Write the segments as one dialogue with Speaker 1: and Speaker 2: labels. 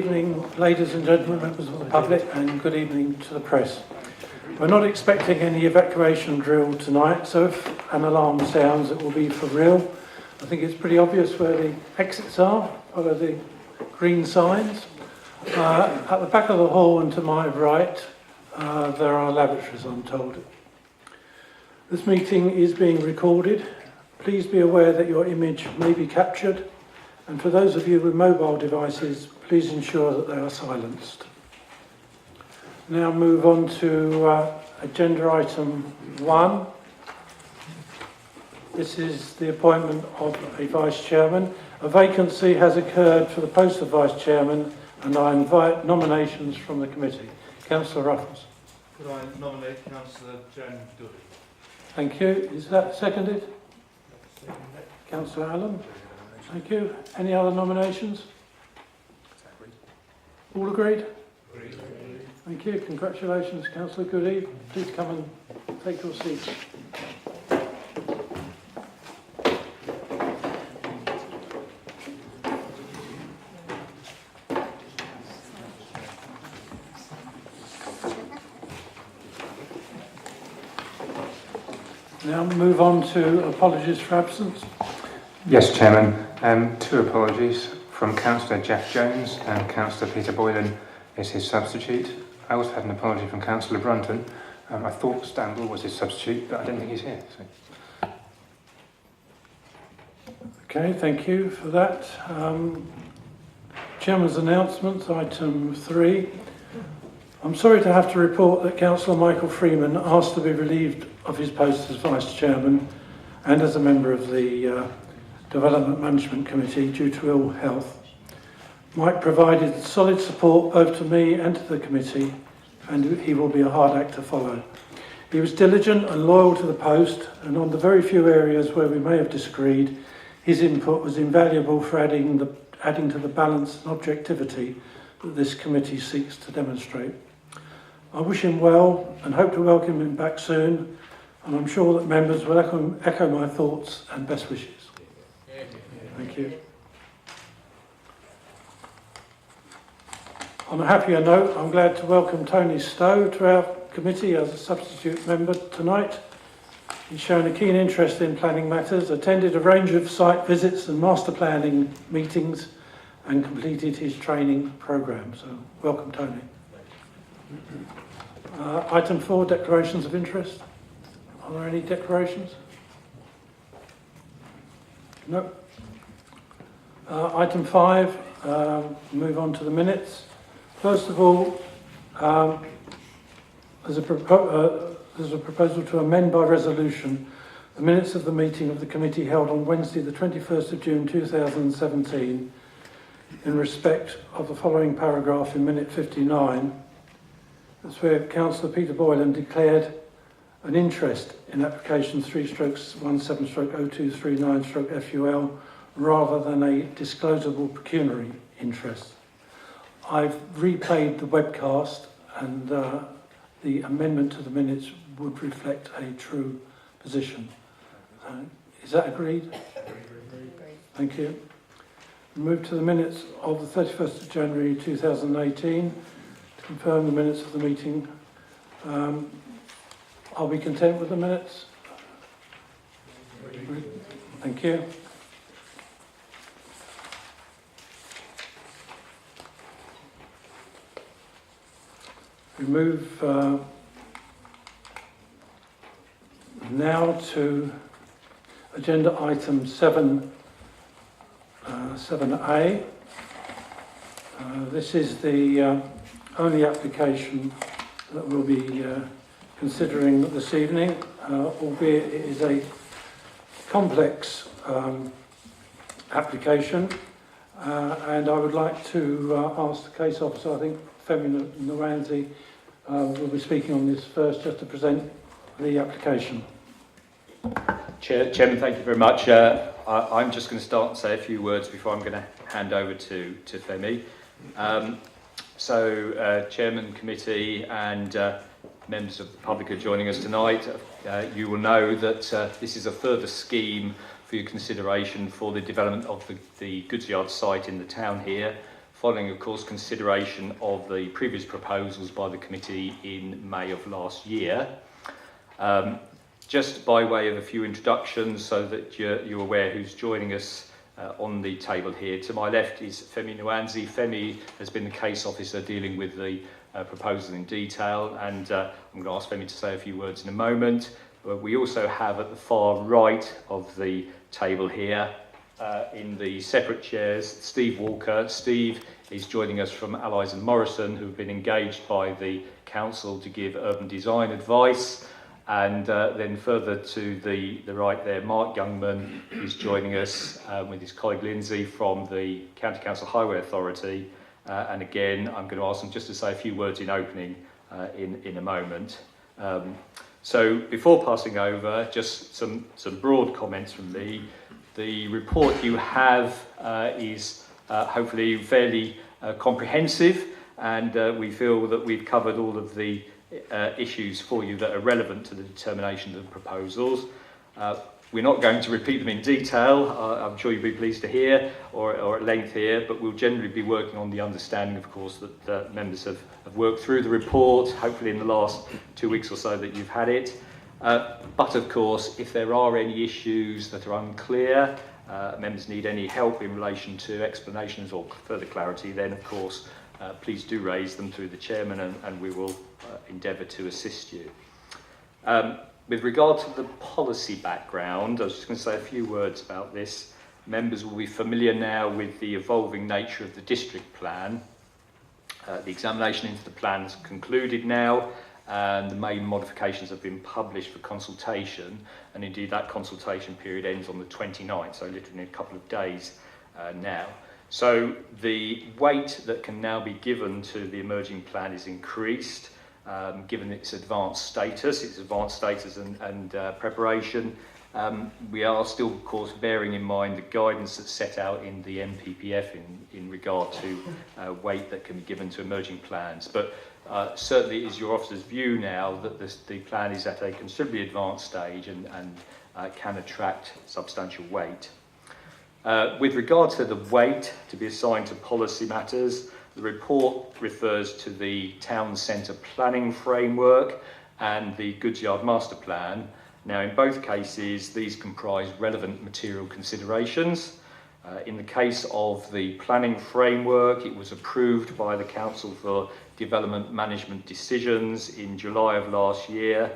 Speaker 1: Good evening, ladies and gentlemen, members of the public, and good evening to the press. We're not expecting any evacuation drill tonight, so if an alarm sounds, it will be for real. I think it's pretty obvious where the exits are, follow the green signs. At the back of the hall and to my right, there are lavatories, I'm told. This meeting is being recorded. Please be aware that your image may be captured, and for those of you with mobile devices, please ensure that they are silenced. Now move on to agenda item 1. This is the appointment of a vice chairman. A vacancy has occurred for the post of vice chairman, and I invite nominations from the committee. Councillor Ruffles.
Speaker 2: Could I nominate Councillor Jan Dooley?
Speaker 1: Thank you. Is that seconded? Councillor Allen. Thank you. Any other nominations? All agreed?
Speaker 2: Agreed.
Speaker 1: Thank you. Congratulations, Councillor Goody. Please come and take your seat. Now move on to apologies for absence.
Speaker 3: Yes, Chairman. Two apologies from Councillor Jeff Jones and Councillor Peter Boylan is his substitute. I also had an apology from Councillor Brunton. I thought Stanball was his substitute, but I don't think he's here. So.
Speaker 1: Okay, thank you for that. Chairman's announcements, item 3. I'm sorry to have to report that Councillor Michael Freeman asked to be relieved of his post as Vice Chairman and as a member of the Development Management Committee due to ill health. Mike provided solid support both to me and to the committee, and he will be a hard act to follow. He was diligent and loyal to the post, and on the very few areas where we may have disagreed, his input was invaluable for adding to the balance and objectivity that this committee seeks to demonstrate. I wish him well and hope to welcome him back soon, and I'm sure that members will echo my thoughts and best wishes. Thank you. On a happier note, I'm glad to welcome Tony Stowe to our committee as a substitute member tonight. He's shown a keen interest in planning matters, attended a range of site visits and master planning meetings, and completed his training programme. So, welcome, Tony. Item 4, declarations of interest. Are there any declarations? No. Item 5, move on to the minutes. First of all, there's a proposal to amend by resolution the minutes of the meeting of the committee held on Wednesday the 21st of June 2017 in respect of the following paragraph in minute 59. That's where Councillor Peter Boylan declared an interest in application 3/17/0239/FUL rather than a disclosable pecuniary interest. I've replayed the webcast, and the amendment to the minutes would reflect a true position. Is that agreed? Thank you. Move to the minutes of the 31st of January 2018 to confirm the minutes of the meeting. Are we content with the minutes? Thank you. We move now to agenda item 7A. This is the only application that we'll be considering this evening, albeit it is a complex application, and I would like to ask the case officer, I think Femi Nwanzi, will be speaking on this first, just to present the application.
Speaker 4: Chairman, thank you very much. I'm just going to start and say a few words before I'm going to hand over to Femi. Chairman, committee and members of the public are joining us tonight. You will know that this is a further scheme for your consideration for the development of the goods yard site in the town here following, of course, consideration of the previous proposals by the committee in May of last year. Just by way of a few introductions so that you're aware who's joining us on the table here. To my left is Femi Nwanzi. Femi has been the case officer dealing with the proposals in detail, and I'm going to ask Femi to say a few words in a moment. But we also have at the far right of the table here, in the separate chairs, Steve Walker. Steve is joining us from Allies and Morrison, who've been engaged by the council to give urban design advice. And then further to the right there, Mark Youngman is joining us with his colleague Lindsay from the County Council Highway Authority. And again, I'm going to ask them just to say a few words in opening in a moment. So before passing over, just some broad comments from me. The report you have is hopefully fairly comprehensive, and we feel that we've covered all of the issues for you that are relevant to the determination of the proposals. We're not going to repeat them in detail, I'm sure you'll be pleased to hear, or at length here, but we'll generally be working on the understanding, of course, that members have worked through the report, hopefully in the last 2 weeks or so that you've had it. But of course, if there are any issues that are unclear, members need any help in relation to explanations or further clarity, then of course, please do raise them through the chairman, and we will endeavour to assist you. With regard to the policy background, I was just going to say a few words about this. Members will be familiar now with the evolving nature of the district plan. The examination into the plan has concluded now, and the main modifications have been published for consultation, and indeed that consultation period ends on the 29th, so literally in a couple of days now. So the weight that can now be given to the emerging plan is increased, given its advanced status and preparation. We are still, of course, bearing in mind the guidance that's set out in the NPPF in regard to weight that can be given to emerging plans. But certainly it is your officer's view now that the plan is at a considerably advanced stage and can attract substantial weight. With regard to the weight to be assigned to policy matters, the report refers to the town centre planning framework and the Goods Yard master plan. Now, in both cases, these comprise relevant material considerations. In the case of the planning framework, it was approved by the Council for Development Management Decisions in July of last year.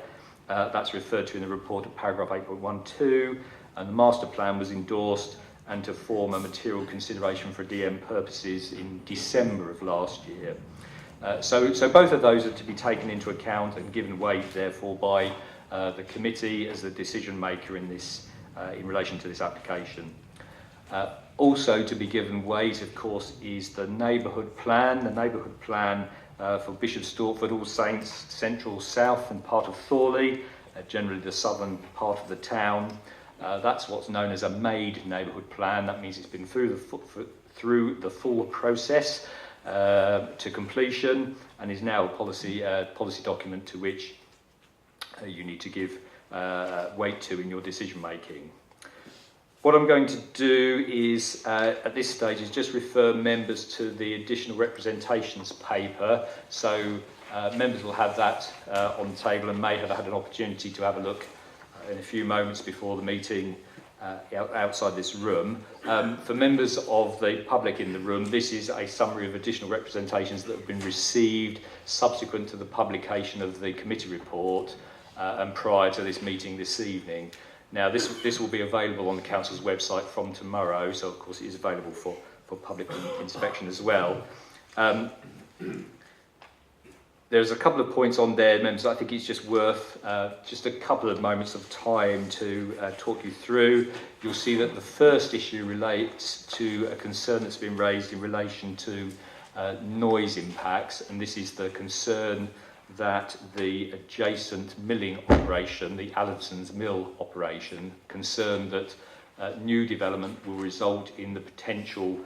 Speaker 4: That's referred to in the report at paragraph 8.12, and the master plan was endorsed and to form a material consideration for DM purposes in December of last year. So both of those are to be taken into account and given weight, therefore, by the committee as the decision maker in relation to this application. Also to be given weight, of course, is the neighbourhood plan. The neighbourhood plan for Bishop Stortford, All Saints, Central, South and part of Thorley, generally the southern part of the town. That's what's known as a MADE neighbourhood plan. That means it's been through the full process to completion and is now a policy document to which you need to give weight to in your decision making. What I'm going to do is, at this stage, is just refer members to the additional representations paper. So members will have that on the table and may have had an opportunity to have a look in a few moments before the meeting outside this room. For members of the public in the room, this is a summary of additional representations that have been received subsequent to the publication of the committee report and prior to this meeting this evening. Now, this will be available on the Council's website from tomorrow, so of course it is available for public inspection as well. There's a couple of points on there, members, I think it's just worth just a couple of moments of time to talk you through. You'll see that the first issue relates to a concern that's been raised in relation to noise impacts, and this is the concern that the adjacent milling operation, the Allison's Mill operation, concerned that new development will result in the potential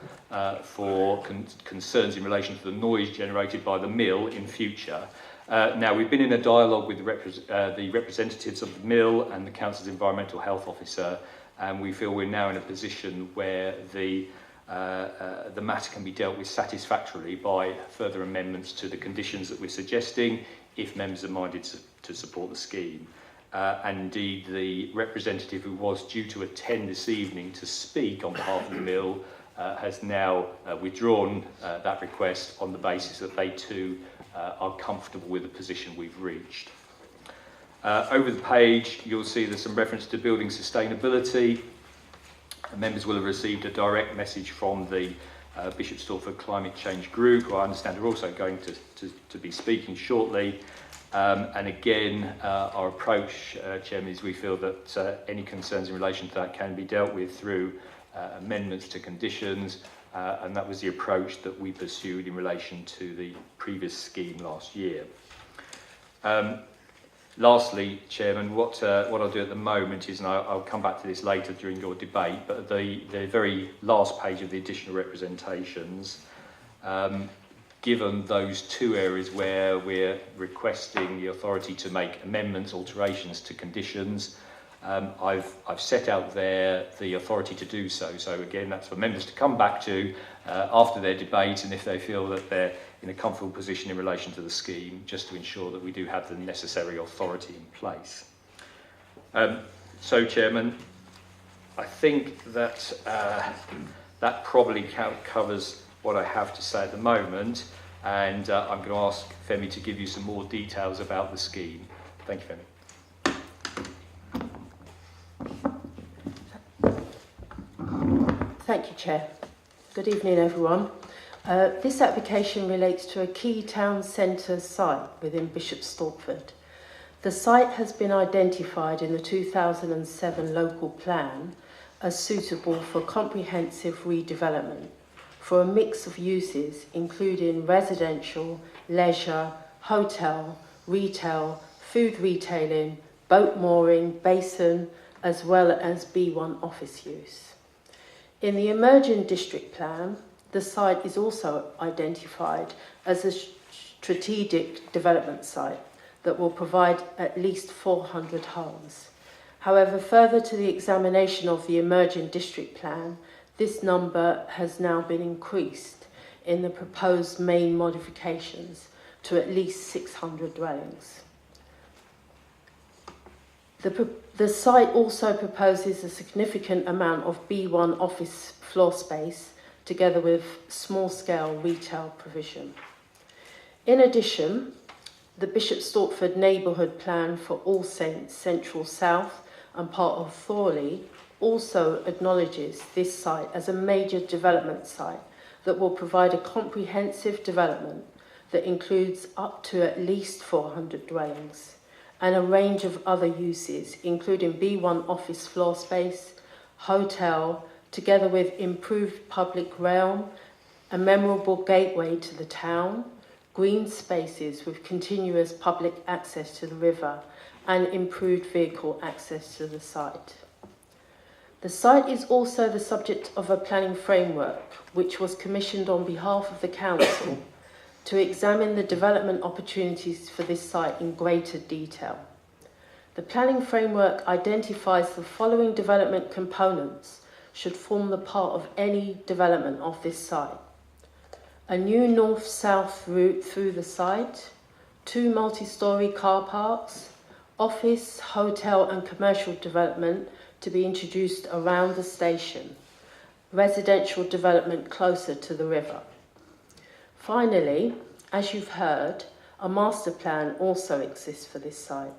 Speaker 4: for concerns in relation to the noise generated by the mill in future. Now, we've been in a dialogue with the representatives of the mill and the Council's Environmental Health Officer, and we feel we're now in a position where the the matter can be dealt with satisfactorily by further amendments to the conditions that we're suggesting, if members are minded to support the scheme. And indeed, the representative who was due to attend this evening to speak on behalf of the mill has now withdrawn that request on the basis that they too are comfortable with the position we've reached. Over the page, you'll see there's some reference to building sustainability. Members will have received a direct message from the Bishop Stortford Climate Change Group, who I understand are also going to be speaking shortly. And again, our approach, Chairman, is we feel that any concerns in relation to that can be dealt with through amendments to conditions, and that was the approach that we pursued in relation to the previous scheme last year. Lastly, Chairman, what I'll do at the moment is, and I'll come back to this later during your debate, but the very last page of the additional representations, given those two areas where we're requesting the authority to make amendments, alterations to conditions, I've set out there the authority to do so. So again, that's for members to come back to after their debate, and if they feel that they're in a comfortable position in relation to the scheme, just to ensure that we do have the necessary authority in place. So, Chairman, I think that that probably covers what I have to say at the moment, and I'm going to ask Femi to give you some more details about the scheme. Thank you, Femi.
Speaker 5: Thank you, Chair. Good evening, everyone. This application relates to a key town centre site within Bishop Stortford. The site has been identified in the 2007 local plan as suitable for comprehensive redevelopment for a mix of uses including residential, leisure, hotel, retail, food retailing, boat mooring, basin, as well as B1 office use. In the emerging district plan, the site is also identified as a strategic development site that will provide at least 400 homes. However, further to the examination of the emerging district plan, this number has now been increased in the proposed main modifications to at least 600 dwellings. The site also proposes a significant amount of B1 office floor space together with small-scale retail provision. In addition, the Bishop Stortford neighbourhood plan for All Saints Central South and part of Thorley also acknowledges this site as a major development site that will provide a comprehensive development that includes up to at least 400 dwellings and a range of other uses, including B1 office floor space, hotel, together with improved public realm, a memorable gateway to the town, green spaces with continuous public access to the river, and improved vehicle access to the site. The site is also the subject of a planning framework, which was commissioned on behalf of the Council to examine the development opportunities for this site in greater detail. The planning framework identifies the following development components should form the part of any development of this site. A new north-south route through the site, 2 multi-storey car parks, office, hotel and commercial development to be introduced around the station, residential development closer to the river. Finally, as you've heard, a master plan also exists for this site.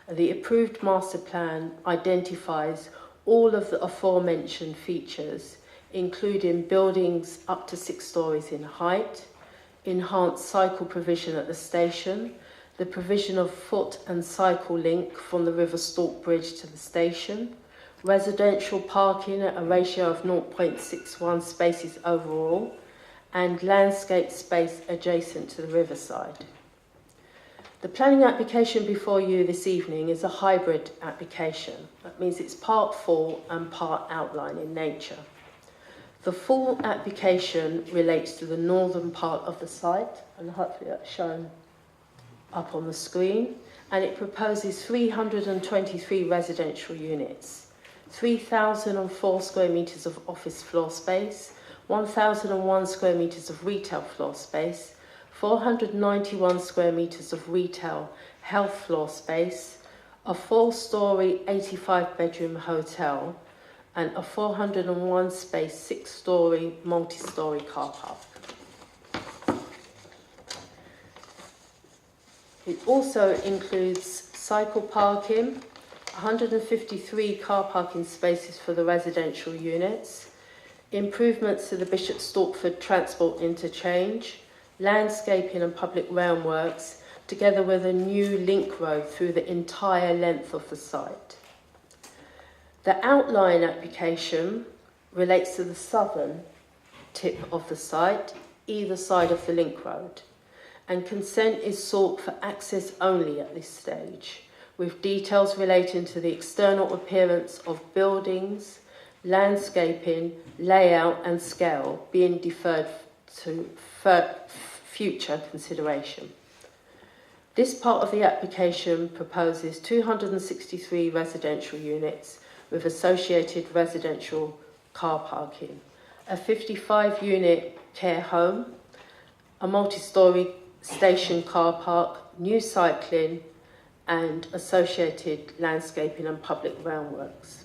Speaker 5: The approved master plan identifies all of the aforementioned features, including buildings up to 6 stories in height, enhanced cycle provision at the station, the provision of foot and cycle link from the River Stork Bridge to the station, residential parking at a ratio of 0.61 spaces overall, and landscape space adjacent to the riverside. The planning application before you this evening is a hybrid application. That means it's part full and part outline in nature. The full application relates to the northern part of the site, and hopefully that's shown up on the screen, and it proposes 323 residential units, 3,004 square metres of office floor space, 1,001 square metres of retail floor space, 491 square metres of retail health floor space, a 4-storey 85-bedroom hotel, and a 401 space 6-storey multi-storey car park. It also includes cycle parking, 153 car parking spaces for the residential units, improvements to the Bishop Stortford Transport Interchange, landscaping and public realm works, together with a new link road through the entire length of the site. The outline application relates to the southern tip of the site, either side of the link road, and consent is sought for access only at this stage, with details relating to the external appearance of buildings, landscaping, layout and scale being deferred to future consideration. This part of the application proposes 263 residential units with associated residential car parking, a 55-unit care home, a multi-storey station car park, new cycling and associated landscaping and public groundworks.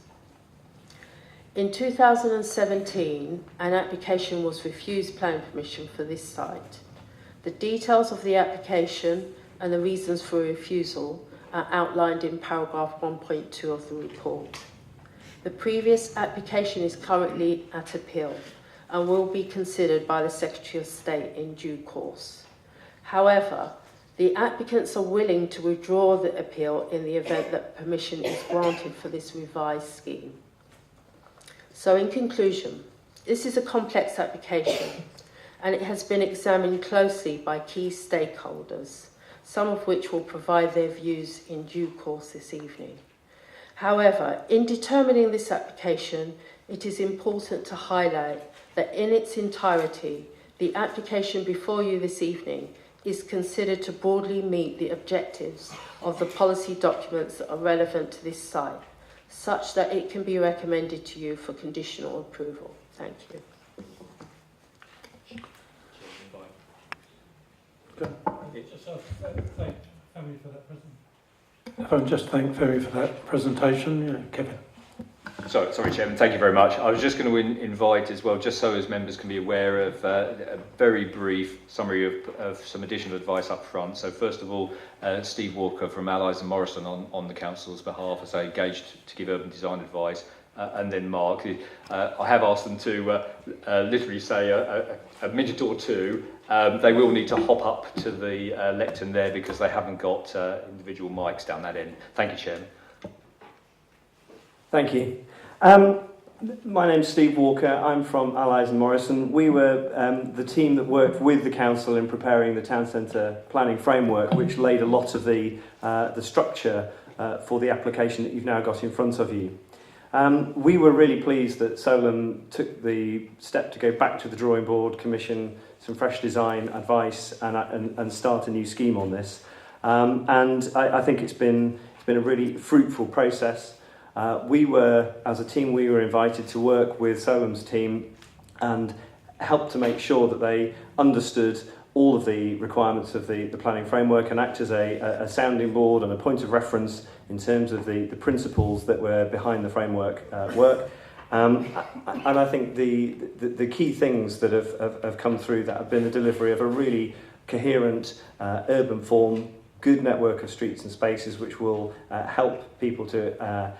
Speaker 5: In 2017, an application was refused planning permission for this site. The details of the application and the reasons for refusal are outlined in paragraph 1.2 of the report. The previous application is currently at appeal and will be considered by the Secretary of State in due course. However, the applicants are willing to withdraw the appeal in the event that permission is granted for this revised scheme. So in conclusion, this is a complex application and it has been examined closely by key stakeholders, some of which will provide their views in due course this evening. However, in determining this application, it is important to highlight that in its entirety, the application before you this evening is considered to broadly meet the objectives of the policy documents that are relevant to this site, such that it can be recommended to you for conditional approval. Thank you.
Speaker 1: Just thank Femi for that presentation. Yeah, Kevin.
Speaker 4: Sorry, Chairman, thank you very much. I was just going to invite as well, just so as members can be aware of a very brief summary of some additional advice up front. So first of all, Steve Walker from Allies and Morrison on the Council's behalf as engaged to give urban design advice. And then Mark, I have asked them to literally say a minute or two. They will need to hop up to the lectern there because they haven't got individual mics down that end. Thank you, Chairman.
Speaker 6: Thank you. My name's Steve Walker. I'm from Allies and Morrison. We were the team that worked with the council in preparing the town centre planning framework, which laid a lot of the structure for the application that you've now got in front of you. We were really pleased that Solum took the step to go back to the drawing board, commission some fresh design advice and start a new scheme on this. And I think it's been a really fruitful process. As a team, we were invited to work with Solum's team and help to make sure that they understood all of the requirements of the planning framework and act as a sounding board and a point of reference in terms of the principles that were behind the framework work. And I think the key things that have come through that have been the delivery of a really coherent urban form, good network of streets and spaces which will help people to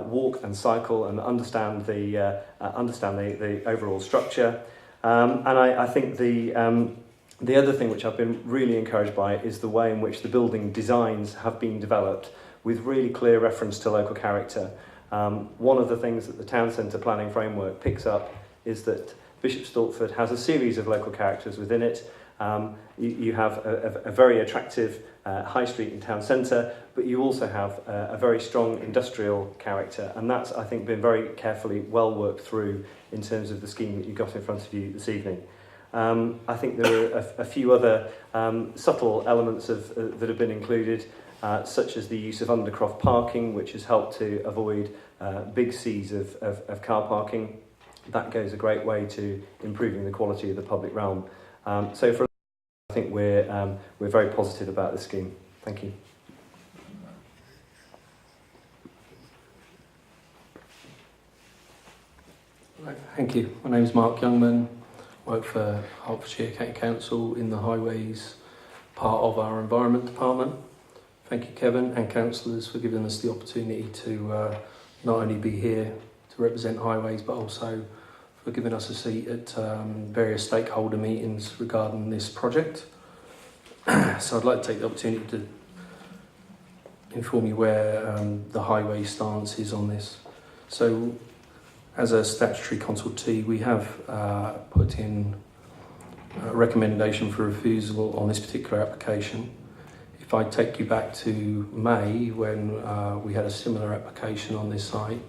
Speaker 6: walk and cycle and understand the overall structure. And I think the other thing which I've been really encouraged by is the way in which the building designs have been developed with really clear reference to local character. One of the things that the town centre planning framework picks up is that Bishop Stortford has a series of local characters within it. You have a very attractive high street and town centre, but you also have a very strong industrial character, and that's, I think, been very carefully well worked through in terms of the scheme that you've got in front of you this evening. I think there are a few other subtle elements that have been included, such as the use of undercroft parking, which has helped to avoid big seas of car parking. that goes a great way to improving the quality of the public realm. So for I think we're very positive about this scheme. Thank you.
Speaker 7: Thank you. My name is Mark Youngman. I work for Hertfordshire County Council in the highways part of our environment department. Thank you, Kevin and councillors, for giving us the opportunity to not only be here to represent highways, but also for giving us a seat at various stakeholder meetings regarding this project. So I'd like to take the opportunity to inform you where the highway stance is on this. So as a statutory consultee, we have put in a recommendation for refusal on this particular application. If I take you back to May, when we had a similar application on this site,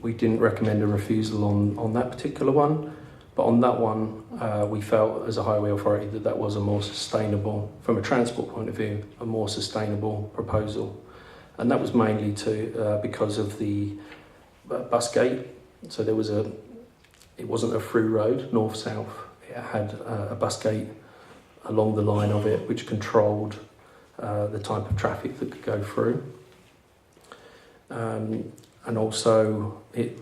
Speaker 7: we didn't recommend a refusal on that particular one, but on that one we felt as a highway authority that that was a more sustainable, from a transport point of view, a more sustainable proposal. And that was mainly because of the bus gate. So there was it wasn't a through road, north-south. It had a bus gate along the line of it, which controlled the type of traffic that could go through. And also, the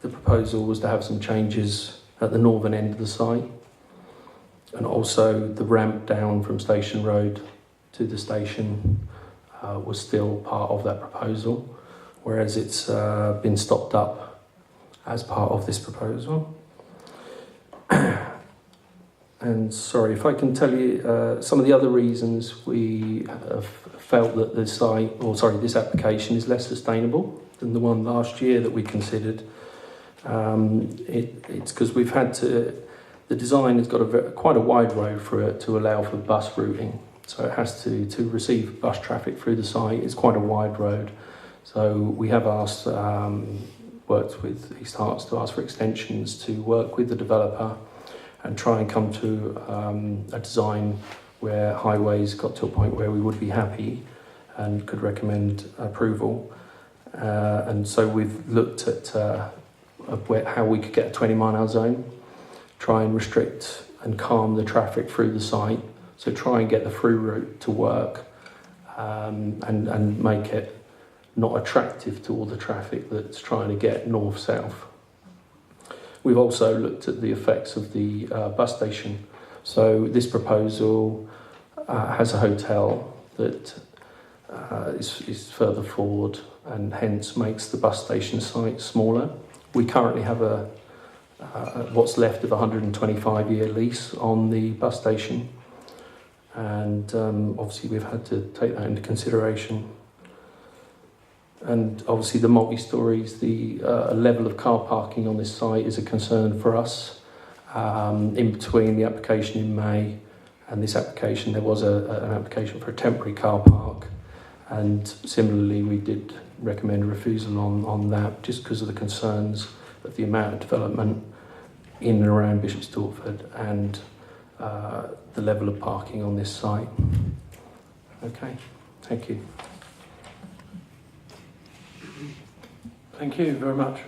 Speaker 7: proposal was to have some changes at the northern end of the site, and also the ramp down from Station Road to the station was still part of that proposal, whereas it's been stopped up as part of this proposal. And sorry, if I can tell you some of the other reasons we have felt that this application is less sustainable than the one last year that we considered. It's because we've had to, the design has got quite a wide road for it to allow for bus routing. So it has to receive bus traffic through the site. It's quite a wide road. So we have asked, worked with East Herts to ask for extensions to work with the developer and try and come to a design where highways got to a point where we would be happy and could recommend approval. And so we've looked at how we could get a 20-mile-an-hour zone, try and restrict and calm the traffic through the site, so try and get the through route to work, and make it not attractive to all the traffic that's trying to get north-south. We've also looked at the effects of the bus station. So this proposal has a hotel that is further forward and hence makes the bus station site smaller. We currently have what's left of a 125-year lease on the bus station, and obviously we've had to take that into consideration. And obviously the multi-stories, the level of car parking on this site is a concern for us. In between the application in May and this application, there was an application for a temporary car park, and similarly we did recommend a refusal on that just because of the concerns of the amount of development in and around Bishop Stortford and the level of parking on this site. Okay, thank you.
Speaker 1: Thank you very much.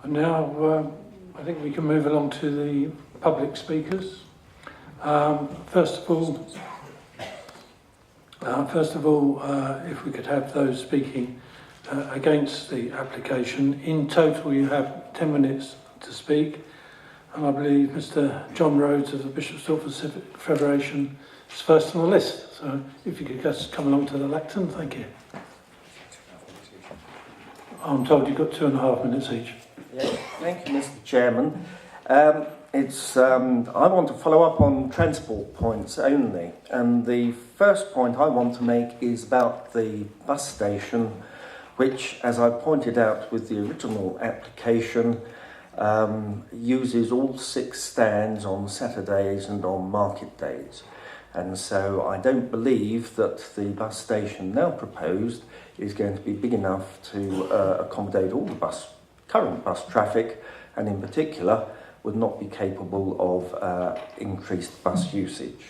Speaker 1: And now I think we can move along to the public speakers. First of all, if we could have those speaking against the application. In total, you have 10 minutes to speak. And I believe Mr. John Rhodes of the Bishop Stortford Civic Federation is first on the list. So if you could just come along to the lectern, thank you. I'm told you've got 2.5 minutes each.
Speaker 8: Yes, thank you, Mr. Chairman. I want to follow up on transport points only, and the first point I want to make is about the bus station, which, as I pointed out with the original application, uses all 6 stands on Saturdays and on market days. And so I don't believe that the bus station now proposed is going to be big enough to accommodate all the current bus traffic, and in particular would not be capable of increased bus usage.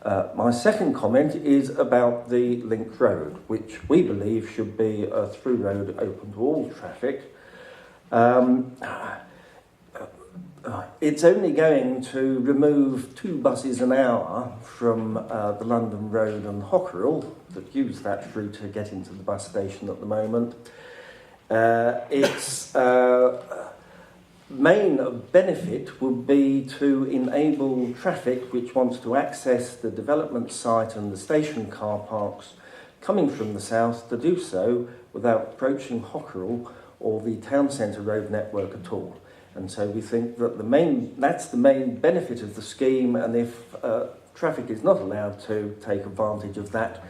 Speaker 8: My second comment is about the link road, which we believe should be a through road open to all traffic. It's only going to remove 2 buses an hour from the London Road and Hockerell that use that route to get into the bus station at the moment. Its main benefit would be to enable traffic which wants to access the development site and the station car parks coming from the south to do so without approaching Hockerell or the town centre road network at all. And so we think that that's the main benefit of the scheme, and if traffic is not allowed to take advantage of that,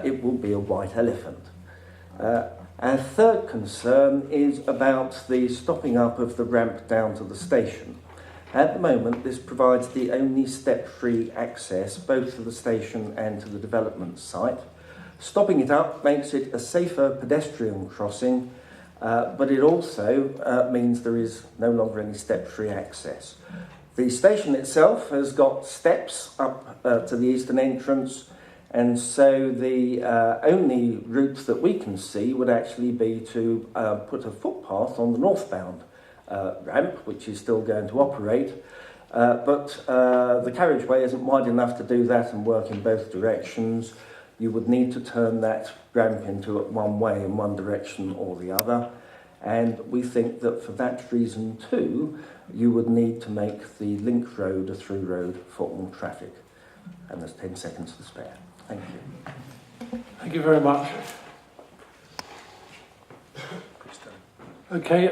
Speaker 8: it will be a white elephant. Our third concern is about the stopping up of the ramp down to the station. At the moment, this provides the only step-free access both to the station and to the development site. Stopping it up makes it a safer pedestrian crossing, but it also means there is no longer any step-free access. The station itself has got steps up to the eastern entrance, and so the only route that we can see would actually be to put a footpath on the northbound ramp, which is still going to operate, but the carriageway isn't wide enough to do that and work in both directions. You would need to turn that ramp into one way in one direction or the other. And we think that for that reason too, you would need to make the link road a through road for all traffic. And there's 10 seconds to spare. Thank you.
Speaker 1: Thank you very much. Okay,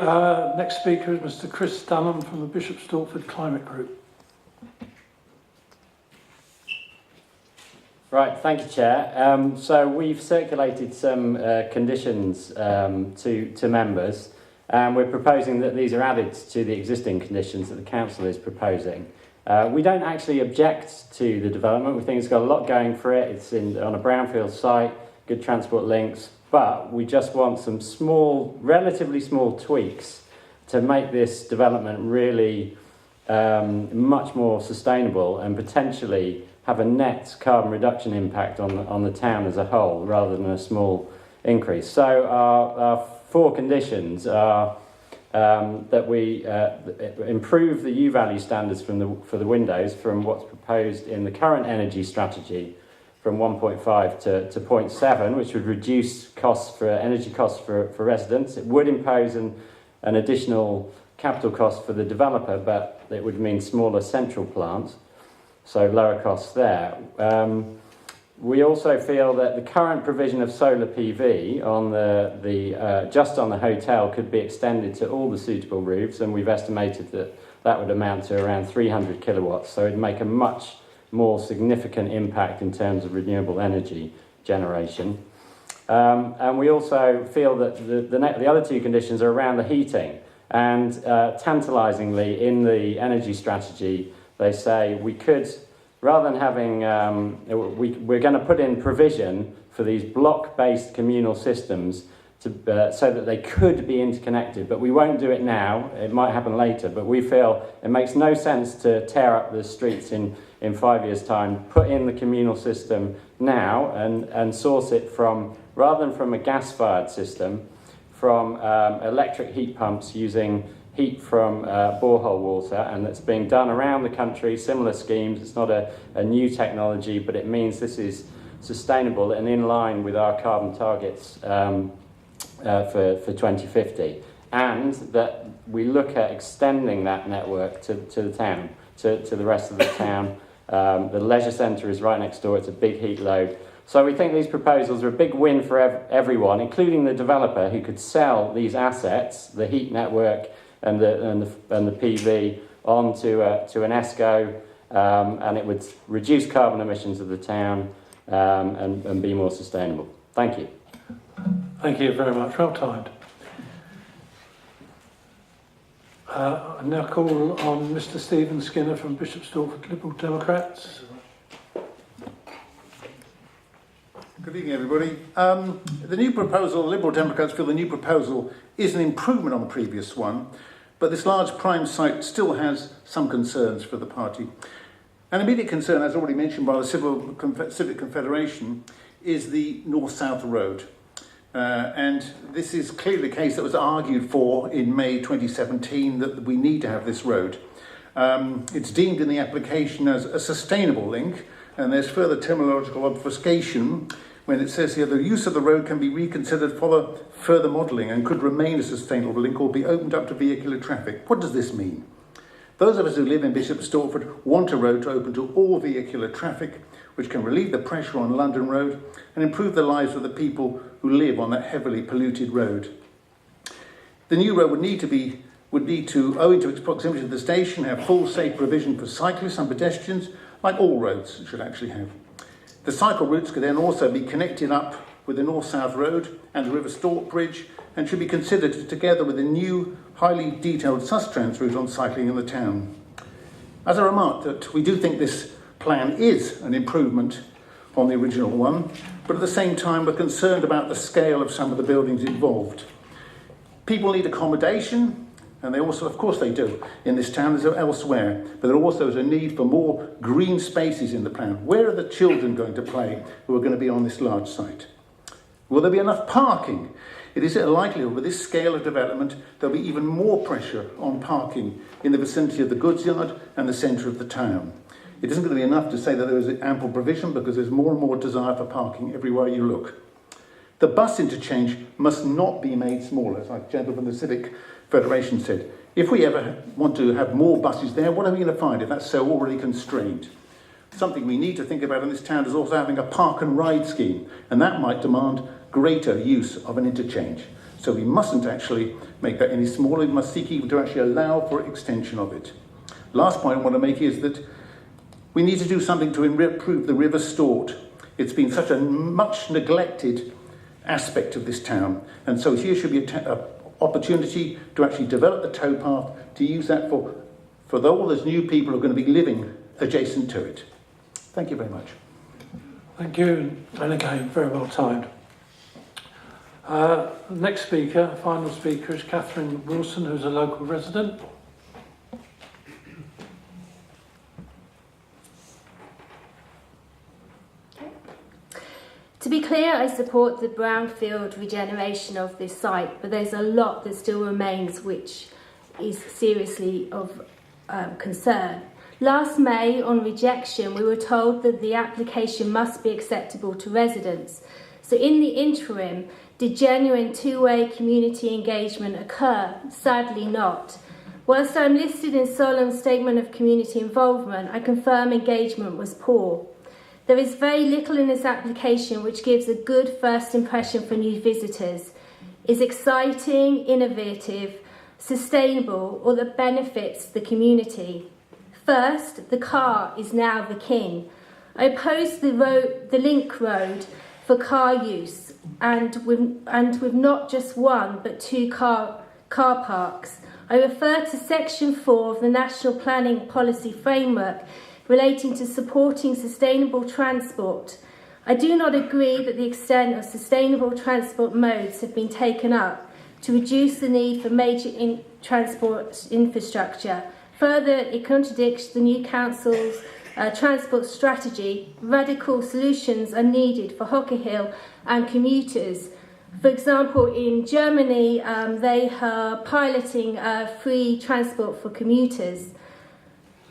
Speaker 1: next speaker is Mr. Chris Dunham from the Bishop Stortford Climate Group.
Speaker 9: Right, thank you, Chair. So we've circulated some conditions to members, and we're proposing that these are added to the existing conditions that the Council is proposing. We don't actually object to the development. We think it's got a lot going for it. It's on a brownfield site, good transport links, but we just want some small, relatively small tweaks to make this development really much more sustainable and potentially have a net carbon reduction impact on the town as a whole, rather than a small increase. So our 4 conditions are that we improve the U-value standards for the windows from what's proposed in the current energy strategy from 1.5 to 0.7, which would reduce energy costs for residents. It would impose an additional capital cost for the developer, but it would mean smaller central plants. So lower costs there. We also feel that the current provision of solar PV on just on the hotel could be extended to all the suitable roofs, and we've estimated that would amount to around 300 kilowatts. So it'd make a much more significant impact in terms of renewable energy generation. And we also feel that the other 2 conditions are around the heating. And tantalisingly, in the energy strategy, they say we could, rather than having, we're going to put in provision for these block-based communal systems so that they could be interconnected, but we won't do it now. It might happen later, but we feel it makes no sense to tear up the streets in 5 years' time, put in the communal system now and source it from, rather than from a gas-fired system, from electric heat pumps using heat from borehole water, and that's being done around the country, similar schemes. It's not a new technology, but it means this is sustainable and in line with our carbon targets for 2050. And that we look at extending that network to the town, to the rest of the town. The leisure centre is right next door. It's a big heat load. So we think these proposals are a big win for everyone, including the developer, who could sell these assets, the heat network and the PV, on to an ESCO, and it would reduce carbon emissions of the town and be more sustainable. Thank you.
Speaker 1: Thank you very much. Well timed. I now call on Mr. Stephen Skinner from Bishop Stortford Liberal Democrats.
Speaker 10: Good evening, everybody. The new proposal, Liberal Democrats feel the new proposal is an improvement on the previous one, but this large prime site still has some concerns for the party. An immediate concern, as already mentioned by the Civic Confederation, is the north-south road. And this is clearly the case that was argued for in May 2017, that we need to have this road. It's deemed in the application as a sustainable link, and there's further terminological obfuscation when it says here the use of the road can be reconsidered for further modelling and could remain a sustainable link or be opened up to vehicular traffic. What does this mean? Those of us who live in Bishop Stortford want a road to open to all vehicular traffic, which can relieve the pressure on London Road and improve the lives of the people who live on that heavily polluted road. The new road would need to, owing to its proximity to the station, have full safe provision for cyclists and pedestrians, like all roads should actually have. The cycle routes could then also be connected up with the North-South Road and the River Stort Bridge, and should be considered together with a new, highly detailed Sustrans route on cycling in the town. As a remark, that we do think this plan is an improvement on the original one, but at the same time we're concerned about the scale of some of the buildings involved. People need accommodation, and they also, of course they do, in this town as elsewhere, but there also is a need for more green spaces in the plan. Where are the children going to play who are going to be on this large site? Will there be enough parking? It is a likelihood with this scale of development there'll be even more pressure on parking in the vicinity of the goods yard and the centre of the town. It isn't going to be enough to say that there is ample provision, because there's more and more desire for parking everywhere you look. The bus interchange must not be made smaller, as our gentleman from the Civic Federation said. If we ever want to have more buses there, what are we going to find if that's so already constrained? Something we need to think about in this town is also having a park and ride scheme, and that might demand greater use of an interchange. So we mustn't actually make that any smaller. We must seek even to actually allow for extension of it. Last point I want to make is that we need to do something to improve the River Stort. It's been such a much neglected aspect of this town, and so here should be an opportunity to actually develop the towpath, to use that for all those new people who are going to be living adjacent to it. Thank you very much.
Speaker 1: Thank you, and again, very well timed. Next speaker, final speaker, is Catherine Wilson, who's a local resident.
Speaker 11: To be clear, I support the brownfield regeneration of this site, but there's a lot that still remains which is seriously of concern. Last May, on rejection, we were told that the application must be acceptable to residents. So in the interim, did genuine two-way community engagement occur? Sadly not. Whilst I'm listed in solemn statement of community involvement, I confirm engagement was poor. There is very little in this application which gives a good first impression for new visitors, is exciting, innovative, sustainable, or that benefits the community. First, the car is now the king. I oppose the link road for car use, and with not just one but two car parks. I refer to Section 4 of the National Planning Policy Framework relating to supporting sustainable transport. I do not agree that the extent of sustainable transport modes have been taken up to reduce the need for major transport infrastructure. Further, it contradicts the new council's transport strategy. Radical solutions are needed for Hocker Hill and commuters. For example, in Germany, they are piloting free transport for commuters.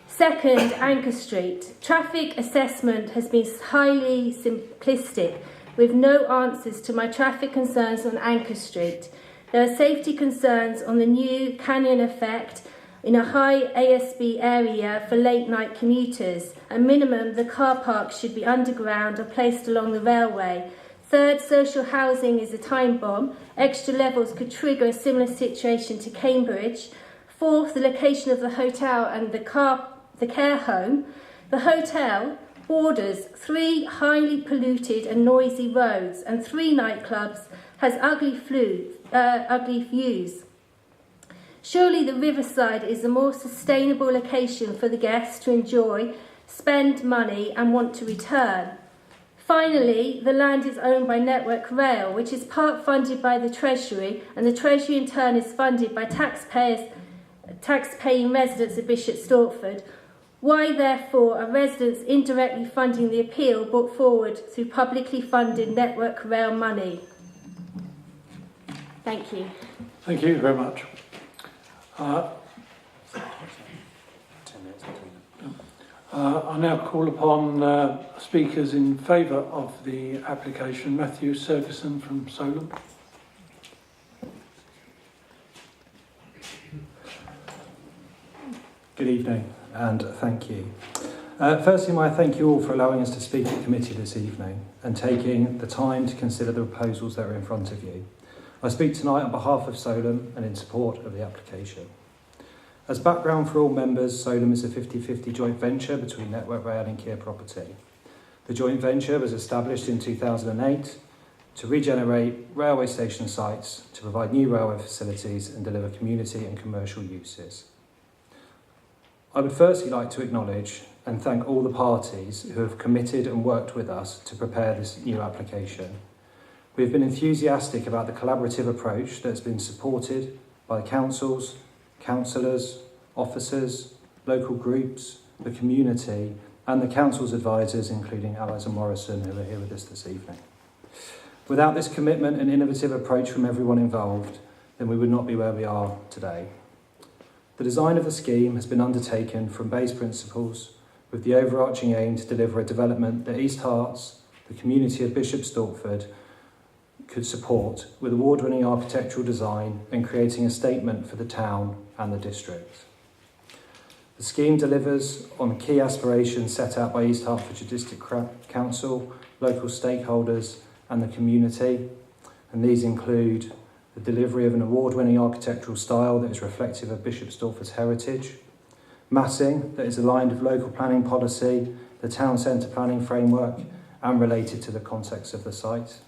Speaker 11: Second, Anchor Street. Traffic assessment has been highly simplistic, with no answers to my traffic concerns on Anchor Street. There are safety concerns on the new canyon effect in a high ASB area for late night commuters. At minimum, the car park should be underground or placed along the railway. Third, social housing is a time bomb. Extra levels could trigger a similar situation to Cambridge. Fourth, the location of the hotel and the care home. The hotel borders 3 highly polluted and noisy roads and 3 nightclubs, has ugly views. Surely the riverside is a more sustainable location for the guests to enjoy, spend money and want to return. Finally, the land is owned by Network Rail, which is part funded by the Treasury, and the Treasury in turn is funded by taxpaying residents of Bishop Stortford. Why, therefore, are residents indirectly funding the appeal brought forward through publicly funded Network Rail money? Thank you.
Speaker 1: Thank you very much. I now call upon speakers in favour of the application. Matthew Sergeson from Solent.
Speaker 12: Good evening and thank you. Firstly, may I thank you all for allowing us to speak at committee this evening and taking the time to consider the proposals that are in front of you. I speak tonight on behalf of Solent and in support of the application. As background for all members, Solent is a 50-50 joint venture between Network Rail and Kier Property. The joint venture was established in 2008 to regenerate railway station sites, to provide new railway facilities and deliver community and commercial uses. I would firstly like to acknowledge and thank all the parties who have committed and worked with us to prepare this new application. We have been enthusiastic about the collaborative approach that's been supported by the councils, councillors, officers, local groups, the community and the council's advisors, including Allies and Morrison, who are here with us this evening. Without this commitment and innovative approach from everyone involved, then we would not be where we are today. The design of the scheme has been undertaken from base principles with the overarching aim to deliver a development that East Herts, the community of Bishop Stortford, could support with award-winning architectural design and creating a statement for the town and the district. The scheme delivers on key aspirations set out by East Hertfordshire District Council, local stakeholders and the community, and these include the delivery of an award-winning architectural style that is reflective of Bishop Stortford's heritage, massing that is aligned with local planning policy, the town centre planning framework and related to the context of the site,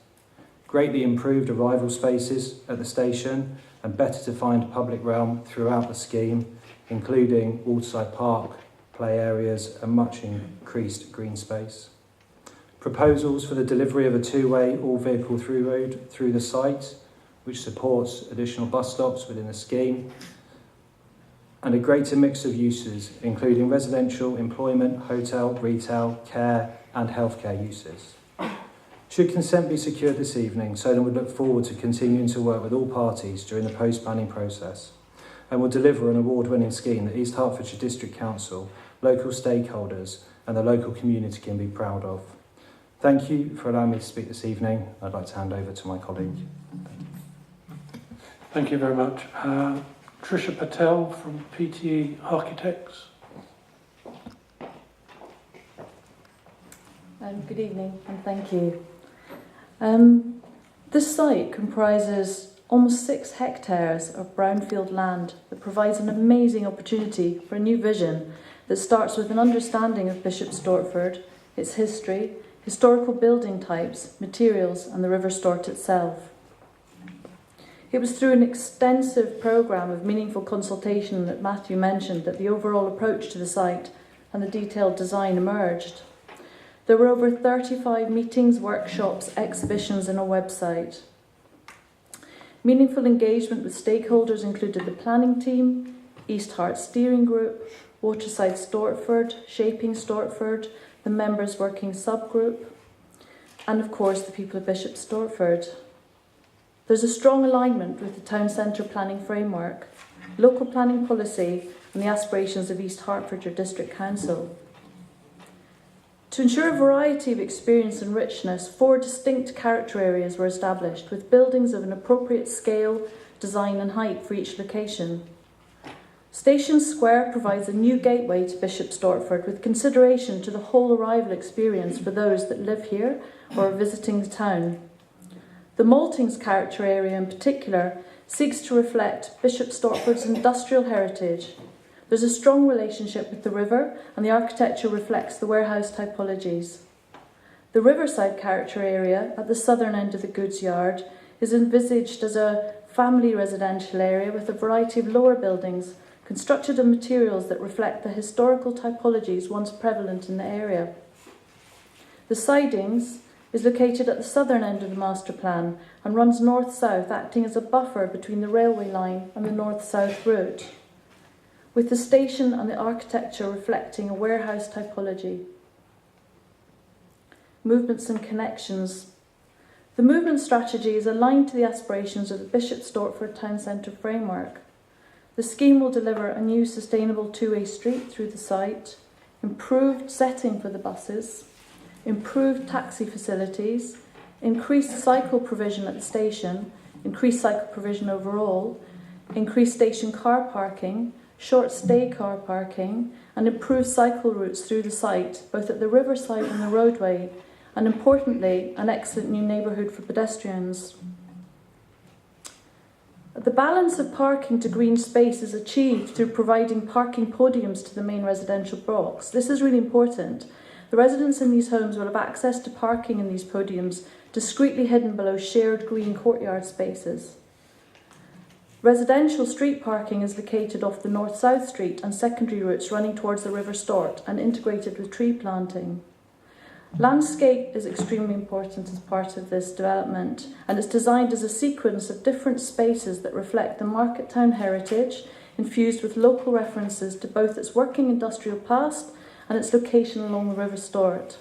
Speaker 12: greatly improved arrival spaces at the station and better defined public realm throughout the scheme, including Waterside Park, play areas and much increased green space. Proposals for the delivery of a two-way all-vehicle through road through the site, which supports additional bus stops within the scheme, and a greater mix of uses, including residential, employment, hotel, retail, care and healthcare uses. Should consent be secured this evening, Solent would look forward to continuing to work with all parties during the post-planning process and will deliver an award-winning scheme that East Hertfordshire District Council, local stakeholders and the local community can be proud of. Thank you for allowing me to speak this evening. I'd like to hand over to my colleague.
Speaker 1: Thank you very much. Trisha Patel from PTE Architects.
Speaker 13: Good evening and thank you. This site comprises almost 6 hectares of brownfield land that provides an amazing opportunity for a new vision that starts with an understanding of Bishop Stortford, its history, historical building types, materials and the River Stort itself. It was through an extensive programme of meaningful consultation that Matthew mentioned that the overall approach to the site and the detailed design emerged. There were over 35 meetings, workshops, exhibitions and a website. Meaningful engagement with stakeholders included the planning team, East Herts Steering Group, Waterside Stortford, Shaping Stortford, the Members Working Subgroup, and of course the people of Bishop Stortford. There's a strong alignment with the town centre planning framework, local planning policy and the aspirations of East Hertfordshire District Council. To ensure a variety of experience and richness, 4 distinct character areas were established with buildings of an appropriate scale, design and height for each location. Station Square provides a new gateway to Bishop Stortford with consideration to the whole arrival experience for those that live here or are visiting the town. The Maltings character area in particular seeks to reflect Bishop Stortford's industrial heritage. There's a strong relationship with the river and the architecture reflects the warehouse typologies. The Riverside character area at the southern end of the goods yard is envisaged as a family residential area with a variety of lower buildings constructed of materials that reflect the historical typologies once prevalent in the area. The Sidings is located at the southern end of the master plan and runs north-south, acting as a buffer between the railway line and the north-south route. with the station and the architecture reflecting a warehouse typology. Movements and connections. The movement strategy is aligned to the aspirations of the Bishop Stortford Town Centre framework. The scheme will deliver a new sustainable two-way street through the site, improved setting for the buses, improved taxi facilities, increased cycle provision at the station, increased cycle provision overall, increased station car parking, short stay car parking, and improved cycle routes through the site, both at the riverside and the roadway, and importantly, an excellent new neighbourhood for pedestrians. The balance of parking to green space is achieved through providing parking podiums to the main residential blocks. This is really important. The residents in these homes will have access to parking in these podiums, discreetly hidden below shared green courtyard spaces. Residential street parking is located off the north-south street and secondary routes running towards the River Stort and integrated with tree planting. Landscape is extremely important as part of this development, and it's designed as a sequence of different spaces that reflect the market town heritage, infused with local references to both its working industrial past and its location along the River Stort.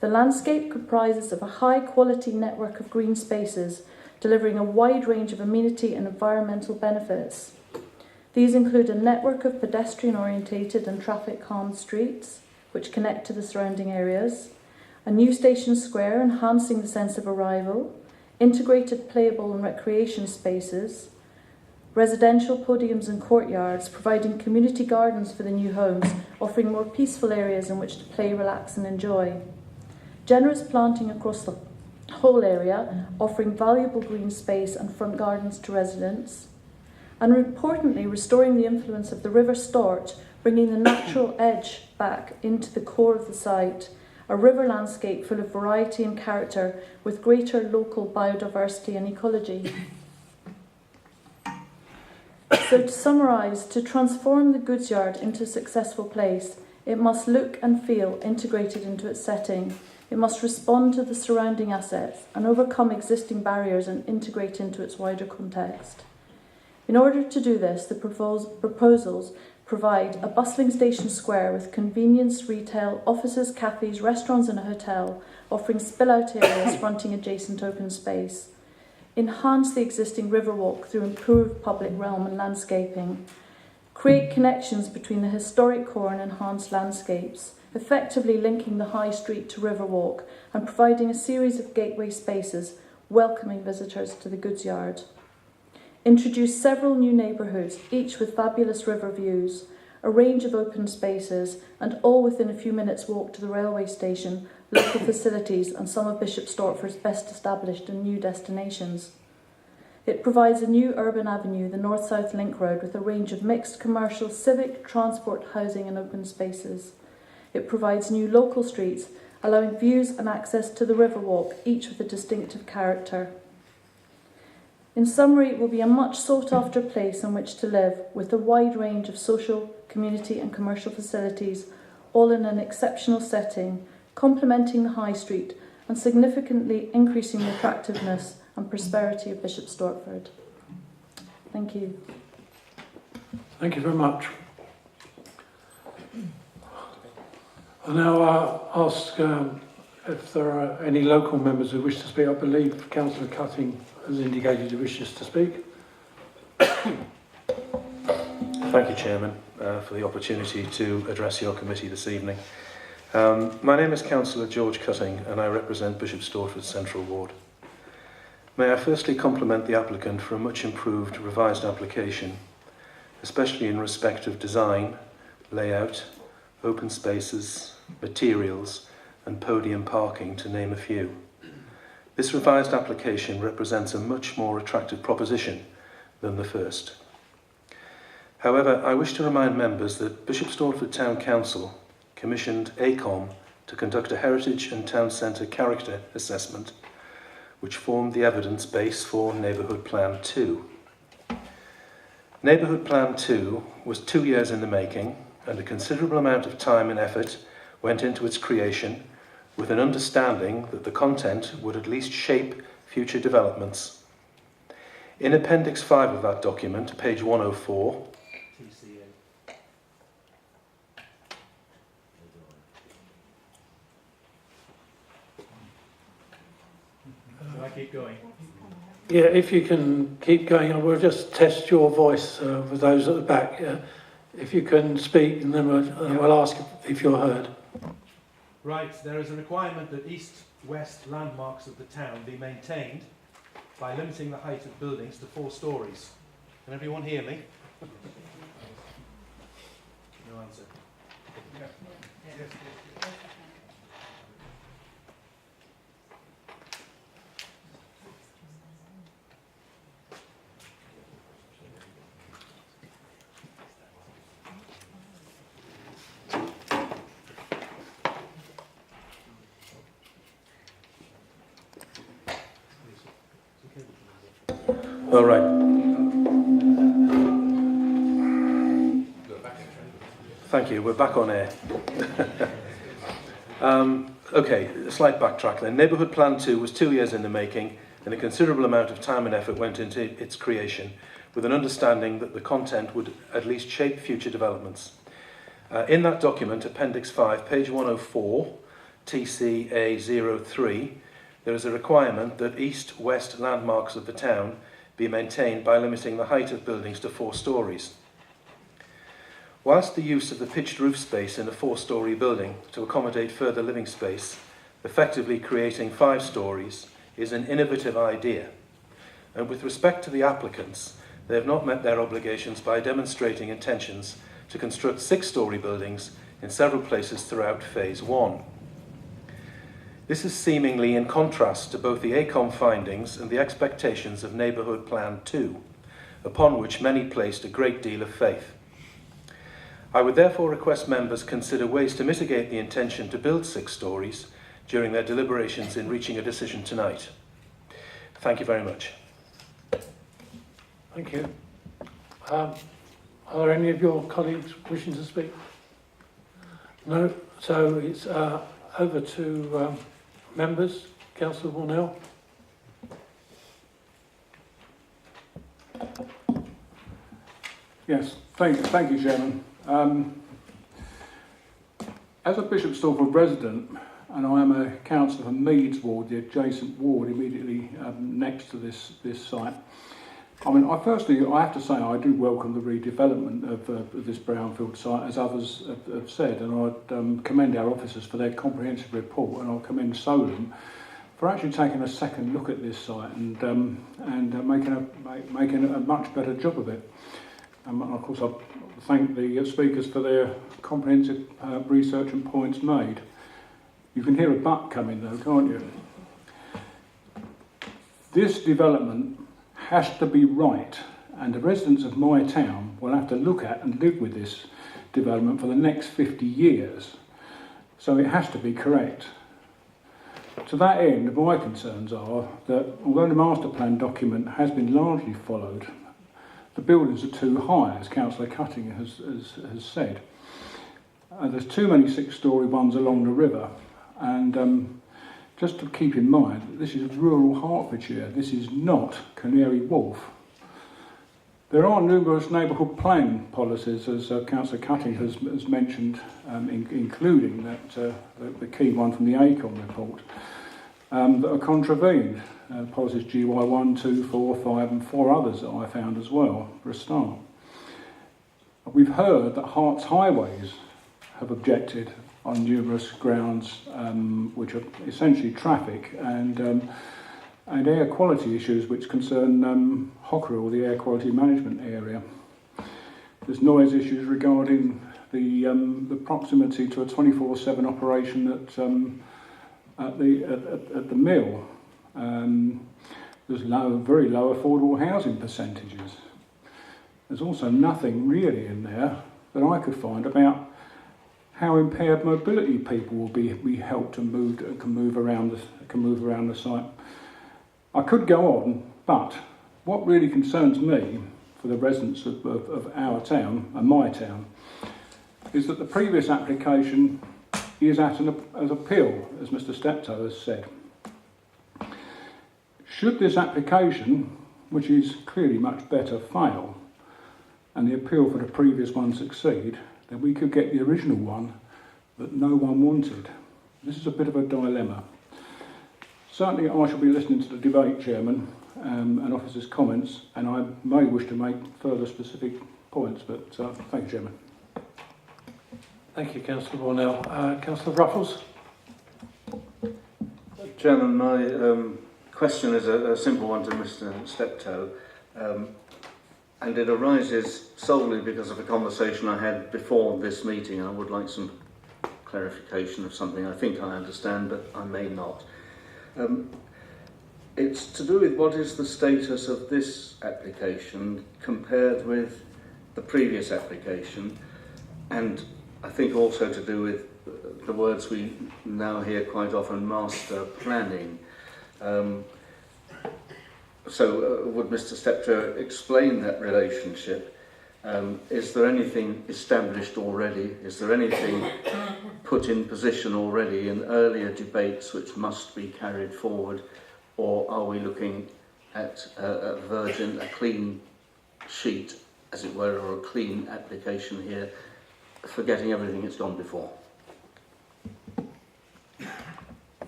Speaker 13: The landscape comprises of a high-quality network of green spaces, delivering a wide range of amenity and environmental benefits. These include a network of pedestrian-orientated and traffic-calm streets, which connect to the surrounding areas, a new station square enhancing the sense of arrival, integrated playable and recreation spaces, residential podiums and courtyards providing community gardens for the new homes, offering more peaceful areas in which to play, relax and enjoy, generous planting across the whole area, offering valuable green space and front gardens to residents, and importantly restoring the influence of the River Stort, bringing the natural edge back into the core of the site, a river landscape full of variety and character with greater local biodiversity and ecology. So to summarise, to transform the goods yard into a successful place, it must look and feel integrated into its setting. It must respond to the surrounding assets and overcome existing barriers and integrate into its wider context. In order to do this, the proposals provide a bustling station square with convenience, retail, offices, cafes, restaurants and a hotel, offering spill-out areas fronting adjacent open space. Enhance the existing Riverwalk through improved public realm and landscaping. Create connections between the historic core and enhanced landscapes, effectively linking the High Street to Riverwalk and providing a series of gateway spaces welcoming visitors to the goods yard. Introduce several new neighbourhoods, each with fabulous river views, a range of open spaces, and all within a few minutes' walk to the railway station, local facilities, and some of Bishop Stortford's best established and new destinations. It provides a new urban avenue, the North-South Link Road, with a range of mixed commercial, civic, transport, housing, and open spaces. It provides new local streets, allowing views and access to the Riverwalk, each with a distinctive character. In summary, it will be a much sought-after place in which to live, with a wide range of social, community and commercial facilities, all in an exceptional setting, complementing the High Street and significantly increasing the attractiveness and prosperity of Bishop Stortford. Thank you.
Speaker 1: Thank you very much. I'll now ask if there are any local members who wish to speak. I believe Councillor Cutting has indicated he wishes to speak.
Speaker 14: Thank you, Chairman, for the opportunity to address your committee this evening. My name is Councillor George Cutting and I represent Bishop Stortford Central Ward. May I firstly compliment the applicant for a much improved revised application, especially in respect of design, layout, open spaces, materials and podium parking, to name a few. This revised application represents a much more attractive proposition than the first. However, I wish to remind members that Bishop Stortford Town Council commissioned ACOM to conduct a heritage and town centre character assessment, which formed the evidence base for Neighbourhood Plan 2. Neighbourhood Plan 2 was 2 years in the making, and a considerable amount of time and effort went into its creation, with an understanding that the content would at least shape future developments. In Appendix 5 of that document, page 104,
Speaker 2: keep going?
Speaker 1: Yeah, if you can keep going, I will just test your voice with those at the back. If you can speak, and then we'll ask if you're heard.
Speaker 2: Right, there is a requirement that east-west landmarks of the town be maintained by limiting the height of buildings to 4 stories. Can everyone hear me? No answer.
Speaker 14: All right. Thank you. We're back on air. Okay, a slight backtrack then. Neighbourhood Plan 2 was 2 years in the making, and a considerable amount of time and effort went into its creation, with an understanding that the content would at least shape future developments. In that document, Appendix 5, page 104, TCA03, there is a requirement that east-west landmarks of the town be maintained by limiting the height of buildings to 4 stories. Whilst the use of the pitched roof space in a 4-storey building to accommodate further living space, effectively creating 5 stories, is an innovative idea, and with respect to the applicants, they have not met their obligations by demonstrating intentions to construct 6-storey buildings in several places throughout Phase 1. This is seemingly in contrast to both the ACOM findings and the expectations of Neighbourhood Plan 2, upon which many placed a great deal of faith. I would therefore request members consider ways to mitigate the intention to build 6 stories during their deliberations in reaching a decision tonight. Thank you very much.
Speaker 1: Thank you. Are there any of your colleagues wishing to speak? No? So it's over to members. Councillor Warnell.
Speaker 15: Yes, thank you, Chairman. As a Bishop Stortford resident, and I am a councillor for Meads Ward, the adjacent ward immediately next to this site. I mean, I have to say I do welcome the redevelopment of this brownfield site, as others have said, and I'd commend our officers for their comprehensive report, and I'll commend Solent for actually taking a second look at this site and making a much better job of it. And of course, I thank the speakers for their comprehensive research and points made. You can hear a but coming though, can't you? This development has to be right, and the residents of my town will have to look at and live with this development for the next 50 years. So it has to be correct. To that end, my concerns are that although the master plan document has been largely followed, the buildings are too high, as Councillor Cutting has said. There's too many 6-storey ones along the river, and just to keep in mind, this is rural Hertfordshire, this is not Canary Wharf. There are numerous neighbourhood plan policies, as Councillor Cutting has mentioned, including the key one from the ACOM report, that are contravened. Policies GY 1, 2, 4, 5 and 4 others that I found as well, for a start. We've heard that Herts Highways have objected on numerous grounds, which are essentially traffic and air quality issues which concern Hockerell, the air quality management area. There's noise issues regarding the proximity to a 24/7 operation at the mill. There's very low affordable housing percentages. There's also nothing really in there that I could find about how impaired mobility people will be helped and can move around the site. I could go on, but what really concerns me for the residents of our town and my town is that the previous application is at an appeal, as Mr. Steptoe has said. Should this application, which is clearly much better, fail, and the appeal for the previous one succeed, then we could get the original one that no one wanted. This is a bit of a dilemma. Certainly I shall be listening to the debate, Chairman, and officers' comments, and I may wish to make further specific points, but thank you, Chairman.
Speaker 1: Thank you, Councillor Warnell. Councillor Ruffles?
Speaker 16: Chairman, my question is a simple one to Mr Steptoe, and it arises solely because of a conversation I had before this meeting. I would like some clarification of something I think I understand, but I may not. It's to do with what is the status of this application compared with the previous application, and I think also to do with the words we now hear quite often, master planning. So would Mr Steptoe explain that relationship? Is there anything established already? Is there anything put in position already in earlier debates which must be carried forward? Or are we looking at a virgin, a clean sheet, as it were, or a clean application here, forgetting everything that's gone before?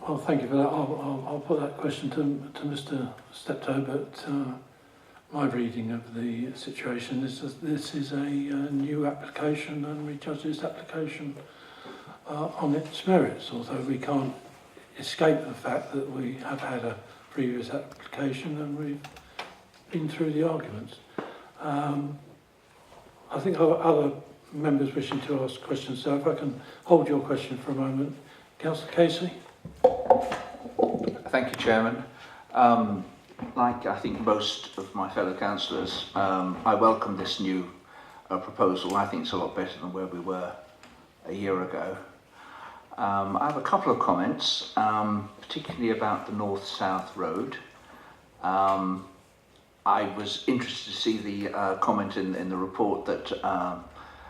Speaker 1: Well, thank you for that. I'll put that question to Mr Steptoe, but my reading of the situation is that this is a new application, and we judge this application on its merits, although we can't escape the fact that we have had a previous application and we've been through the arguments. I think there are other members wishing to ask questions, so if I can hold your question for a moment. Councillor Casey?
Speaker 17: Thank you, Chairman. Like I think most of my fellow councillors, I welcome this new proposal. I think it's a lot better than where we were a year ago. I have a couple of comments, particularly about the north-south road. I was interested to see the comment in the report that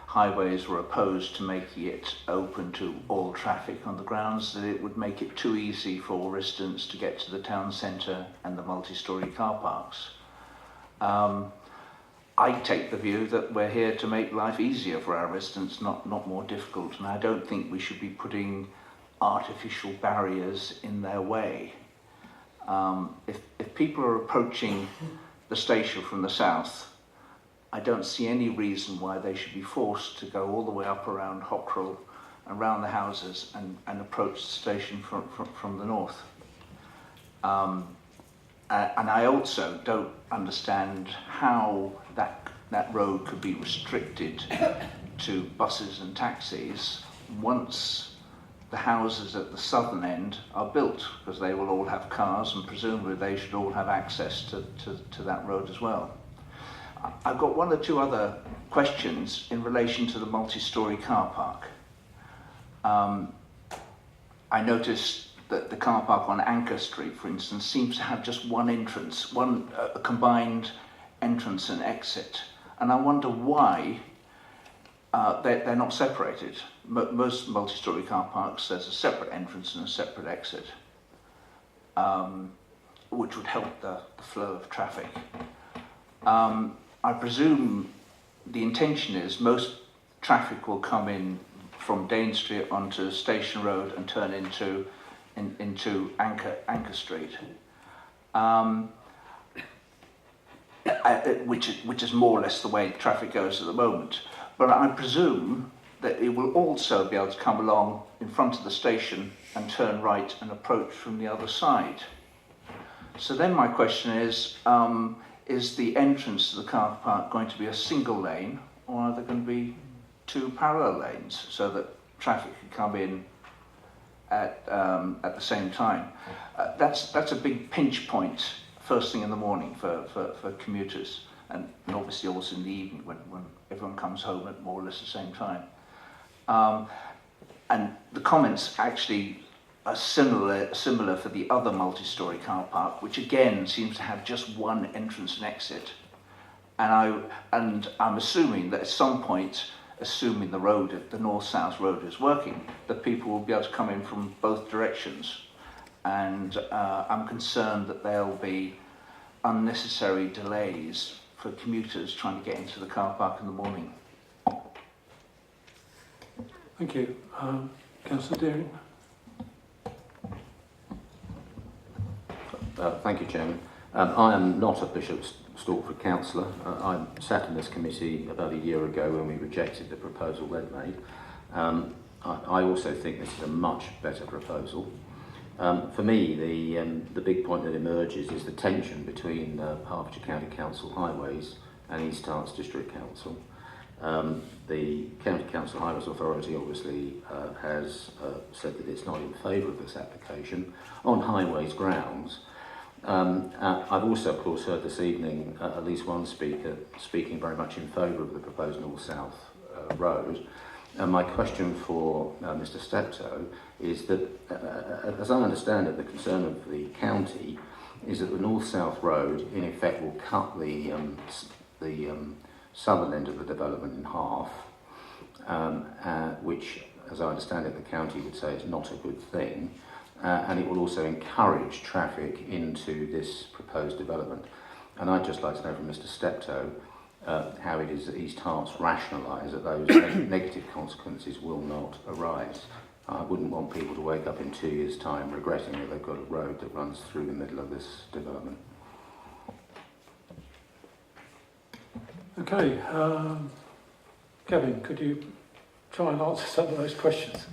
Speaker 17: highways were opposed to making it open to all traffic on the grounds that it would make it too easy for residents to get to the town centre and the multi-storey car parks. I take the view that we're here to make life easier for our residents, not more difficult, and I don't think we should be putting artificial barriers in their way. If people are approaching the station from the south, I don't see any reason why they should be forced to go all the way up around Hockrell, around the houses, and approach the station from the north. And I also don't understand how that road could be restricted to buses and taxis once the houses at the southern end are built, because they will all have cars and presumably they should all have access to that road as well. I've got one or two other questions in relation to the multi-storey car park. I noticed that the car park on Anchor Street, for instance, seems to have just one entrance, one combined entrance and exit. And I wonder why they're not separated. Most multi-storey car parks, there's a separate entrance and a separate exit, which would help the flow of traffic. I presume the intention is most traffic will come in from Dane Street onto Station Road and turn into Anchor Street, which is more or less the way traffic goes at the moment. But I presume that it will also be able to come along in front of the station and turn right and approach from the other side. So then my question is the entrance to the car park going to be a single lane, or are there going to be two parallel lanes so that traffic can come in at the same time? That's a big pinch point first thing in the morning for commuters, and obviously also in the evening when everyone comes home at more or less the same time. And the comments actually are similar for the other multi-storey car park, which again seems to have just one entrance and exit. And I'm assuming that at some point, assuming the north-south road is working, that people will be able to come in from both directions. And I'm concerned that there'll be unnecessary delays for commuters trying to get into the car park in the morning.
Speaker 1: Thank you. Councillor Deering?
Speaker 18: Thank you, Chairman. I am not a Bishop's Stortford councillor. I sat in this committee about a year ago when we rejected the proposal they'd made. I also think this is a much better proposal. For me, the big point that emerges is the tension between Hertfordshire County Council Highways and East Herts District Council. The County Council Highways Authority obviously has said that it's not in favour of this application on highways grounds. I've also, of course, heard this evening at least one speaker speaking very much in favour of the proposed north-south road. And my question for Mr Steptoe is that, as I understand it, the concern of the county is that the north-south road, in effect, will cut the southern end of the development in half, which, as I understand it, the county would say is not a good thing. And it will also encourage traffic into this proposed development. And I'd just like to know from Mr Steptoe how it is that East Herts rationalise that those negative consequences will not arise. I wouldn't want people to wake up in 2 years' time regretting that they've got a road that runs through the middle of this development.
Speaker 1: Okay, Kevin, could you try and answer some of those questions?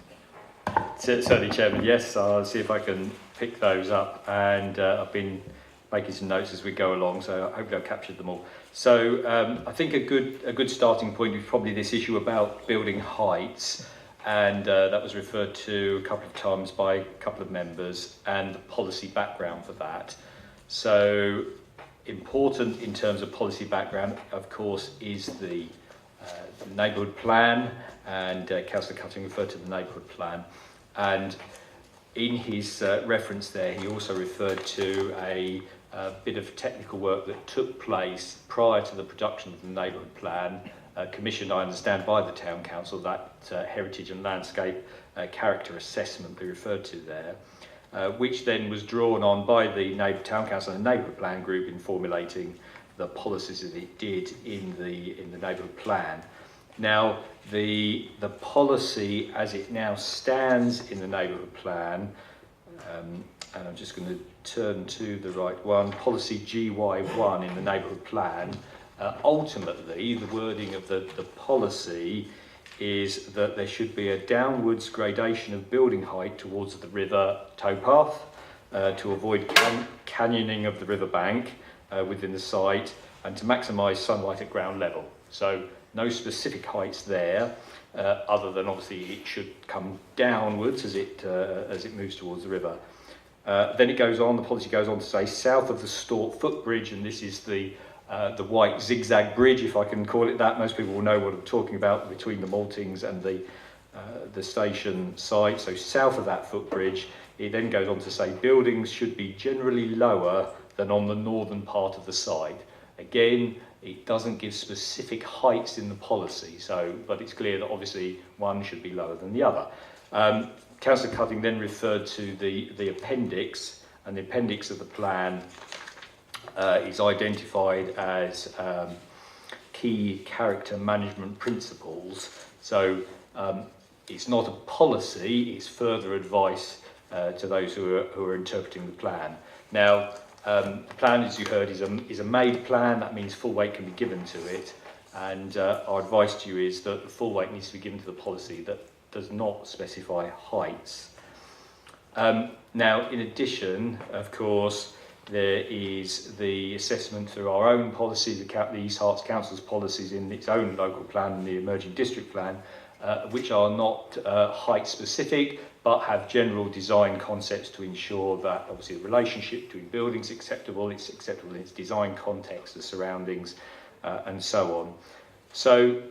Speaker 4: Certainly, Chairman, yes. I'll see if I can pick those up, and I've been making some notes as we go along, so hopefully I've captured them all. So I think a good starting point is probably this issue about building heights, and that was referred to a couple of times by a couple of members, and the policy background for that. So important in terms of policy background, of course, is the neighbourhood plan, and Councillor Cutting referred to the neighbourhood plan. And in his reference there, he also referred to a bit of technical work that took place prior to the production of the neighbourhood plan, commissioned, I understand, by the Town Council, that heritage and landscape character assessment they referred to there, which then was drawn on by the Town Council and the neighbourhood plan group in formulating the policies that it did in the neighbourhood plan. Now, the policy as it now stands in the neighbourhood plan, and I'm just going to turn to the right one, policy GY1 in the neighbourhood plan, ultimately the wording of the policy is that there should be a downwards gradation of building height towards the river towpath to avoid canyoning of the river bank within the site and to maximise sunlight at ground level. So no specific heights there, other than obviously it should come downwards as it moves towards the river. Then it goes on, the policy goes on to say south of the Stort footbridge, and this is the white zigzag bridge, if I can call it that. Most people will know what I'm talking about, between the Maltings and the station site. So south of that footbridge, it then goes on to say buildings should be generally lower than on the northern part of the site. Again, it doesn't give specific heights in the policy, but it's clear that obviously one should be lower than the other. Councillor Cutting then referred to the appendix, and the appendix of the plan is identified as key character management principles. So it's not a policy, it's further advice to those who are interpreting the plan. Now, the plan, as you heard, is a made plan. That means full weight can be given to it, and our advice to you is that the full weight needs to be given to the policy that does not specify heights. Now, in addition, of course, there is the assessment through our own policy, the East Herts Council's policies in its own local plan and the emerging district plan, which are not height specific, but have general design concepts to ensure that obviously the relationship between buildings is acceptable, it's acceptable in its design context, the surroundings, and so on. So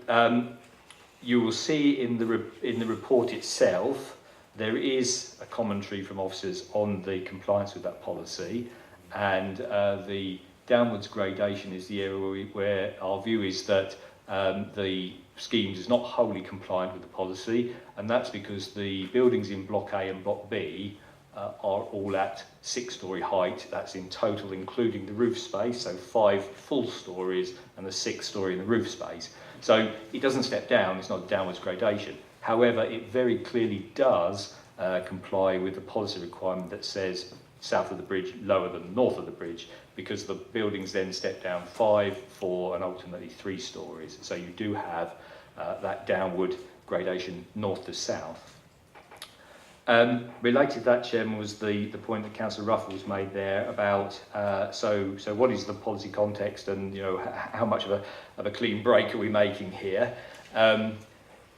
Speaker 4: you will see in the report itself, there is a commentary from officers on the compliance with that policy, and the downwards gradation is the area where our view is that the scheme is not wholly compliant with the policy, and that's because the buildings in Block A and Block B are all at 6-storey height. That's in total, including the roof space, so 5 full stories and the 6th story in the roof space. So it doesn't step down, it's not a downwards gradation. However, it very clearly does comply with the policy requirement that says south of the bridge lower than north of the bridge, because the buildings then step down 5, 4 and ultimately 3 stories. So you do have that downward gradation north to south. Related to that, Chairman, was the point that Councillor Ruffles made there about so what is the policy context, and how much of a clean break are we making here?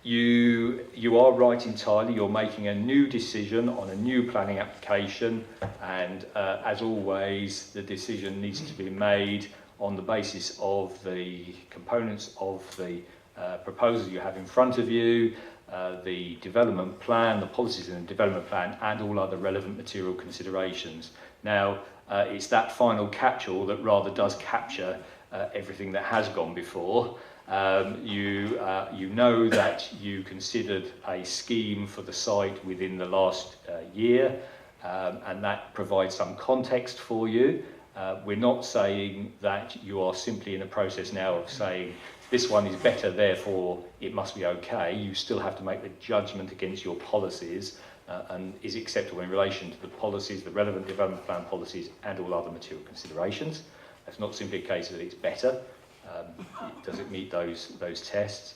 Speaker 4: You are right entirely. You're making a new decision on a new planning application, and as always, the decision needs to be made on the basis of the components of the proposal you have in front of you, the development plan, the policies in the development plan, and all other relevant material considerations. Now, it's that final catch-all that rather does capture everything that has gone before. You know that you considered a scheme for the site within the last year, and that provides some context for you. We're not saying that you are simply in a process now of saying this one is better, therefore it must be okay. You still have to make the judgment against your policies and is acceptable in relation to the policies, the relevant development plan policies, and all other material considerations. It's not simply a case that it's better. Does it meet those tests?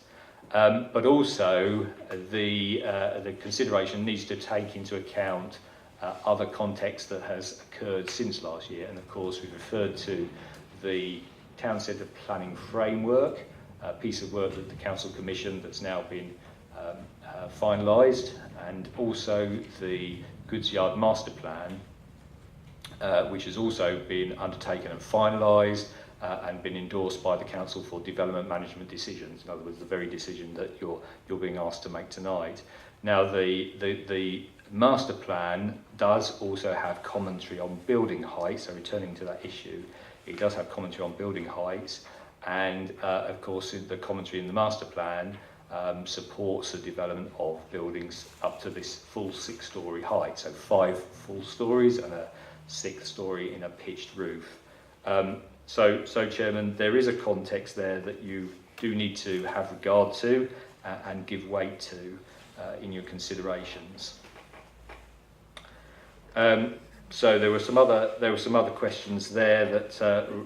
Speaker 4: But also the consideration needs to take into account other context that has occurred since last year, and of course we've referred to the Town Centre Planning Framework, a piece of work that the Council commissioned that's now been finalised, and also the Goods Yard Master Plan, which has also been undertaken and finalised and been endorsed by the Council for Development Management Decisions. In other words, the very decision that you're being asked to make tonight. Now, the master plan does also have commentary on building height, so returning to that issue, it does have commentary on building heights, and of course the commentary in the master plan supports the development of buildings up to this full 6-storey height, so 5 full stories and a 6th story in a pitched roof. So Chairman, there is a context there that you do need to have regard to and give weight to in your considerations. So there were some other questions there that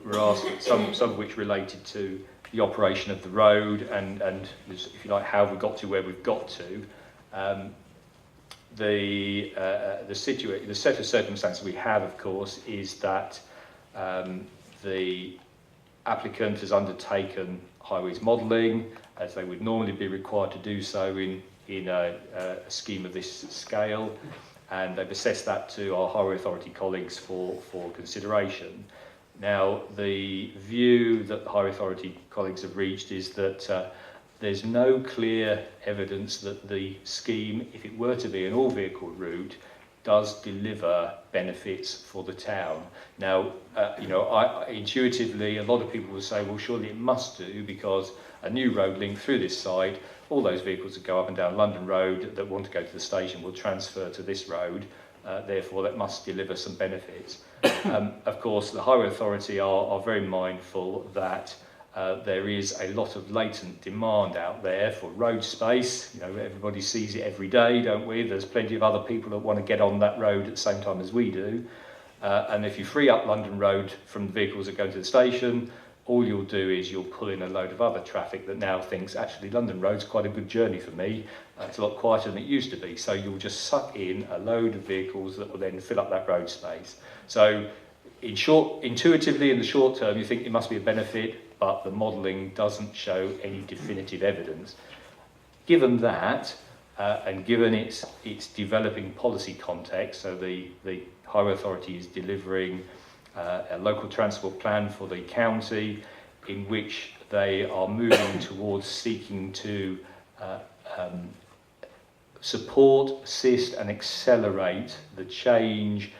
Speaker 4: were asked, some of which related to the operation of the road and if you like, how we got to where we've got to. The set of circumstances we have, of course, is that the applicant has undertaken highways modelling, as they would normally be required to do so in a scheme of this scale, and they've assessed that to our Highway Authority colleagues for consideration. Now, the view that the Highway Authority colleagues have reached is that there's no clear evidence that the scheme, if it were to be an all-vehicle route, does deliver benefits for the town. Now, intuitively, a lot of people will say, well, surely it must do, because a new road link through this site, all those vehicles that go up and down London Road that want to go to the station will transfer to this road, therefore that must deliver some benefits. Of course, the Highway Authority are very mindful that there is a lot of latent demand out there for road space. Everybody sees it every day, don't we? There's plenty of other people that want to get on that road at the same time as we do. And if you free up London Road from the vehicles that go to the station, all you'll do is you'll pull in a load of other traffic that now thinks, actually, London Road's quite a good journey for me. It's a lot quieter than it used to be. So you'll just suck in a load of vehicles that will then fill up that road space. So in short, intuitively, in the short term, you think it must be a benefit, but the modelling doesn't show any definitive evidence. Given that, and given its developing policy context, so the Highway Authority is delivering a local transport plan for the county, in which they are moving towards seeking to support, assist and accelerate the change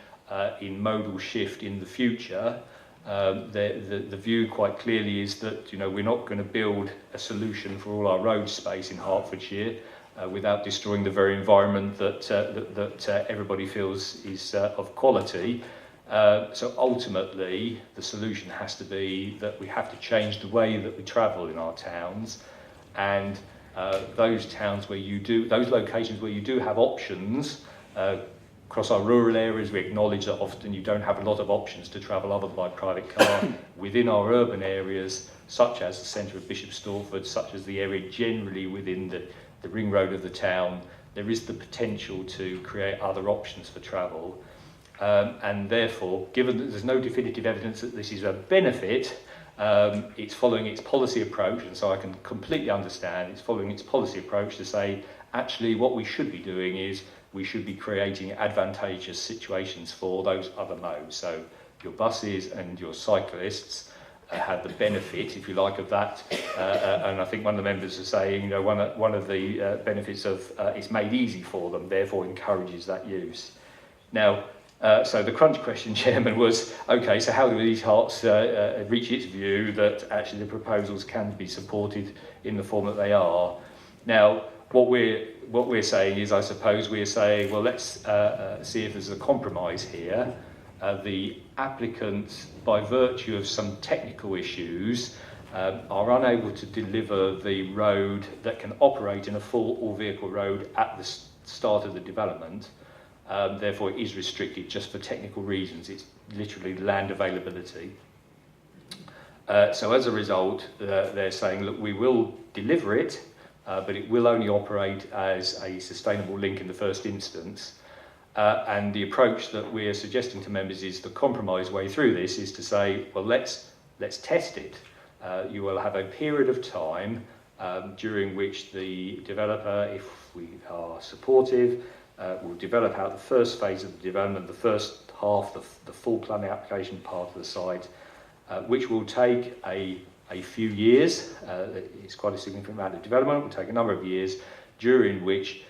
Speaker 4: in modal shift in the future. The view quite clearly is that we're not going to build a solution for all our road space in Hertfordshire without destroying the very environment that everybody feels is of quality. So ultimately, the solution has to be that we have to change the way that we travel in our towns, and those locations where you do have options, across our rural areas, we acknowledge that often you don't have a lot of options to travel other than by private car. Within our urban areas, such as the centre of Bishop Stortford, such as the area generally within the ring road of the town, there is the potential to create other options for travel. And therefore, given that there's no definitive evidence that this is a benefit, it's following its policy approach, and so I can completely understand it's following its policy approach to say, actually what we should be doing is we should be creating advantageous situations for those other modes. So your buses and your cyclists have the benefit, if you like, of that. And I think one of the members are saying, you know, one of the benefits of it's made easy for them, therefore encourages that use. Now, so the crunch question, Chairman, was, okay, so how do these hearts reach its view that actually the proposals can be supported in the form that they are? Now, what we're saying is, I suppose we're saying, well, let's see if there's a compromise here. The applicants, by virtue of some technical issues, are unable to deliver the road that can operate in a full all-vehicle road at the start of the development. Therefore, it is restricted just for technical reasons. It's literally land availability. So as a result, they're saying, look, we will deliver it, but it will only operate as a sustainable link in the first instance. And the approach that we're suggesting to members is the compromise way through this is to say, well, let's test it. You will have a period of time during which the developer, if we are supportive, will develop out the first phase of the development, the first half, the full planning application part of the site, which will take a few years. It's quite a significant amount of development. It will take a number of years, during which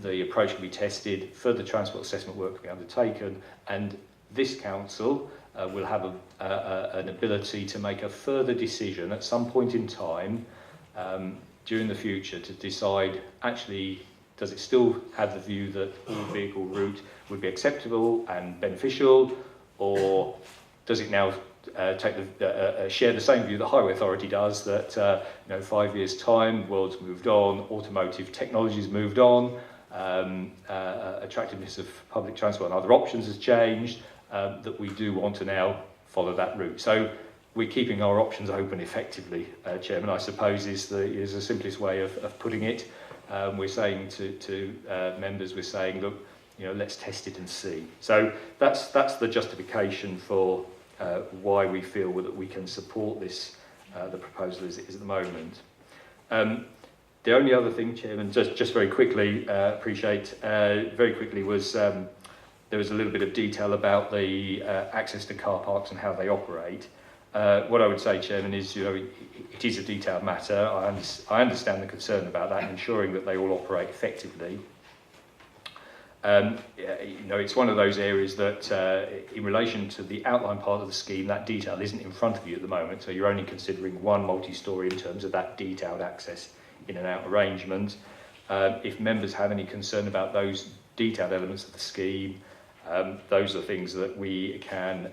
Speaker 4: the approach can be tested, further transport assessment work can be undertaken, and this council will have an ability to make a further decision at some point in time during the future to decide, actually, does it still have the view that all vehicle route would be acceptable and beneficial, or does it now share the same view the Highway Authority does, that 5 years' time, the world's moved on, automotive technology's moved on, attractiveness of public transport and other options has changed, that we do want to now follow that route. So we're keeping our options open effectively, Chairman, I suppose is the simplest way of putting it. We're saying to members, we're saying, look, let's test it and see. So that's the justification for why we feel that we can support this, the proposal as it is at the moment. The only other thing, Chairman, just very quickly, very quickly was there was a little bit of detail about the access to car parks and how they operate. What I would say, Chairman, is it is a detailed matter. I understand the concern about that, ensuring that they all operate effectively. It's one of those areas that, in relation to the outline part of the scheme, that detail isn't in front of you at the moment, so you're only considering one multi-storey in terms of that detailed access in and out arrangement. If members have any concern about those detailed elements of the scheme, those are things that we can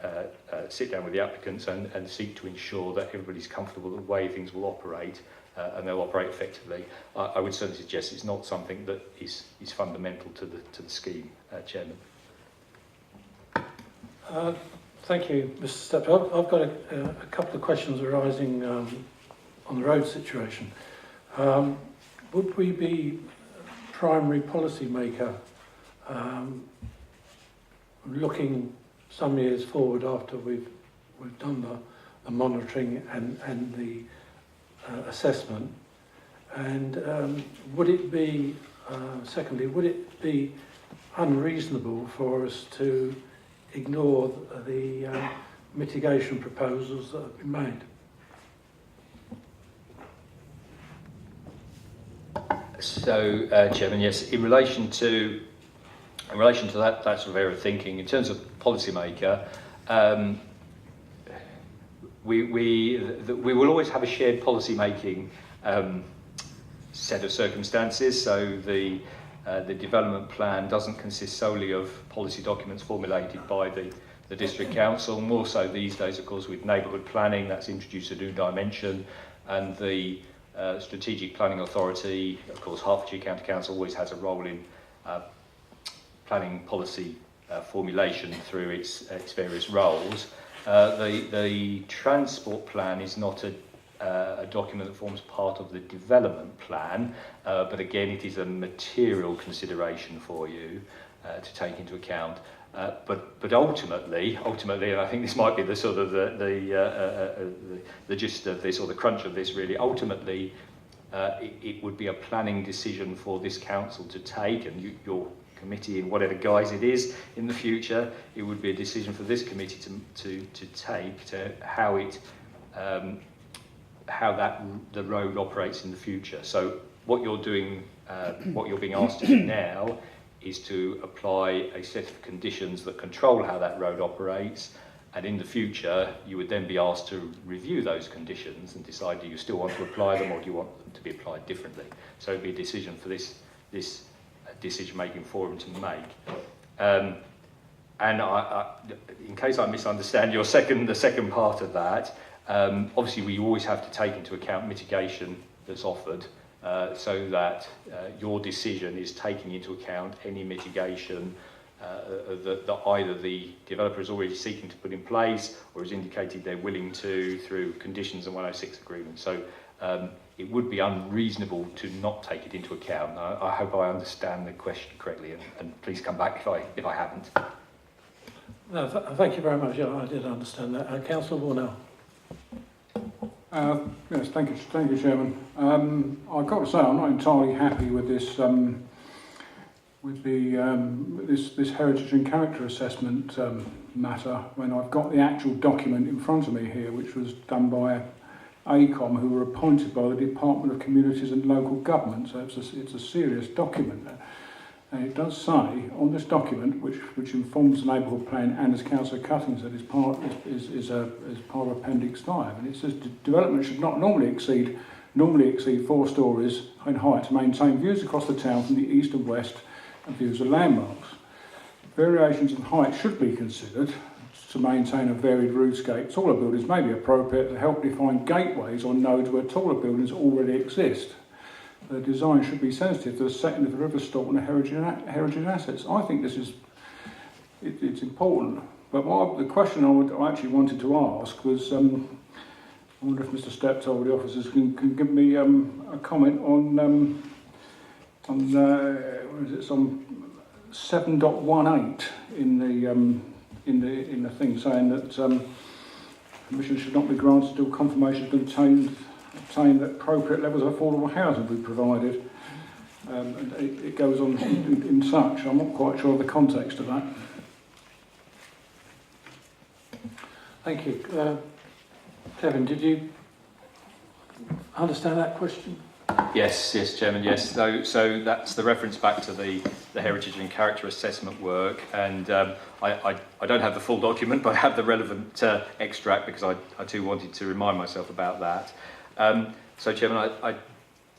Speaker 4: sit down with the applicants and seek to ensure that everybody's comfortable with the way things will operate, and they'll operate effectively. I would certainly suggest it's not something that is fundamental to the scheme, Chairman.
Speaker 1: Thank you, Mr. Steptoe. I've got a couple of questions arising on the road situation. Would we be primary policy maker looking some years forward after we've done the monitoring and the assessment, and would it be secondly, would it be unreasonable for us to ignore the mitigation proposals that have been made?
Speaker 4: So, Chairman, yes, in relation to that sort of area of thinking, in terms of policymaker, we will always have a shared policy-making set of circumstances. So the development plan doesn't consist solely of policy documents formulated by the district council. More so these days, of course, with neighbourhood planning, that's introduced a new dimension, and the strategic planning authority, of course, Hertfordshire County Council always has a role in planning policy formulation through its various roles. The transport plan is not a document that forms part of the development plan, but again it is a material consideration for you to take into account. But ultimately, and I think this might be the sort of the gist of this, or the crunch of this really, ultimately it would be a planning decision for this council to take, and your committee, in whatever guise it is in the future, it would be a decision for this committee to take to how it the road operates in the future. So what you're doing, what you're being asked to do now, is to apply a set of conditions that control how that road operates, and in the future you would then be asked to review those conditions and decide, do you still want to apply them or do you want them to be applied differently. So it would be a decision for this decision-making forum to make. And I, in case I misunderstand the second part of that, obviously we always have to take into account mitigation that's offered, so that your decision is taking into account any mitigation that either the developer is already seeking to put in place or has indicated they're willing to through conditions and 106 agreement. So it would be unreasonable to not take it into account. I hope I understand the question correctly, and please come back if I haven't.
Speaker 1: No, thank you very much. Yeah, I did understand that. Councillor Warnell.
Speaker 15: Yes, thank you, Chairman. I've got to say I'm not entirely happy with this this heritage and character assessment matter, when I've got the actual document in front of me here, which was done by ACOM, who were appointed by the Department of Communities and Local Government. So it's a serious document. And it does say on this document, which informs the neighbourhood plan, and as Councillor Cutting said, is part of Appendix 5, and it says development should not normally exceed 4 stories in height to maintain views across the town from the east and west and views of landmarks. Variations in height should be considered to maintain a varied roofscape. Taller buildings may be appropriate to help define gateways or nodes where taller buildings already exist. The design should be sensitive to the setting of the river stock and the heritage assets. I think this is it's important. But the question I actually wanted to ask was, I wonder if Mr. Steptoe, the officers, can give me a comment on it's on 7.18 in the thing, saying that permission should not be granted until confirmation has been obtained that appropriate levels of affordable housing will be provided. And it goes on in such. I'm not quite sure of the context of that.
Speaker 1: Thank you. Kevin, did you understand that question?
Speaker 4: Yes, Chairman, yes. So that's the reference back to the heritage and character assessment work, and I don't have the full document, but I have the relevant extract because I too wanted to remind myself about that. So, Chairman,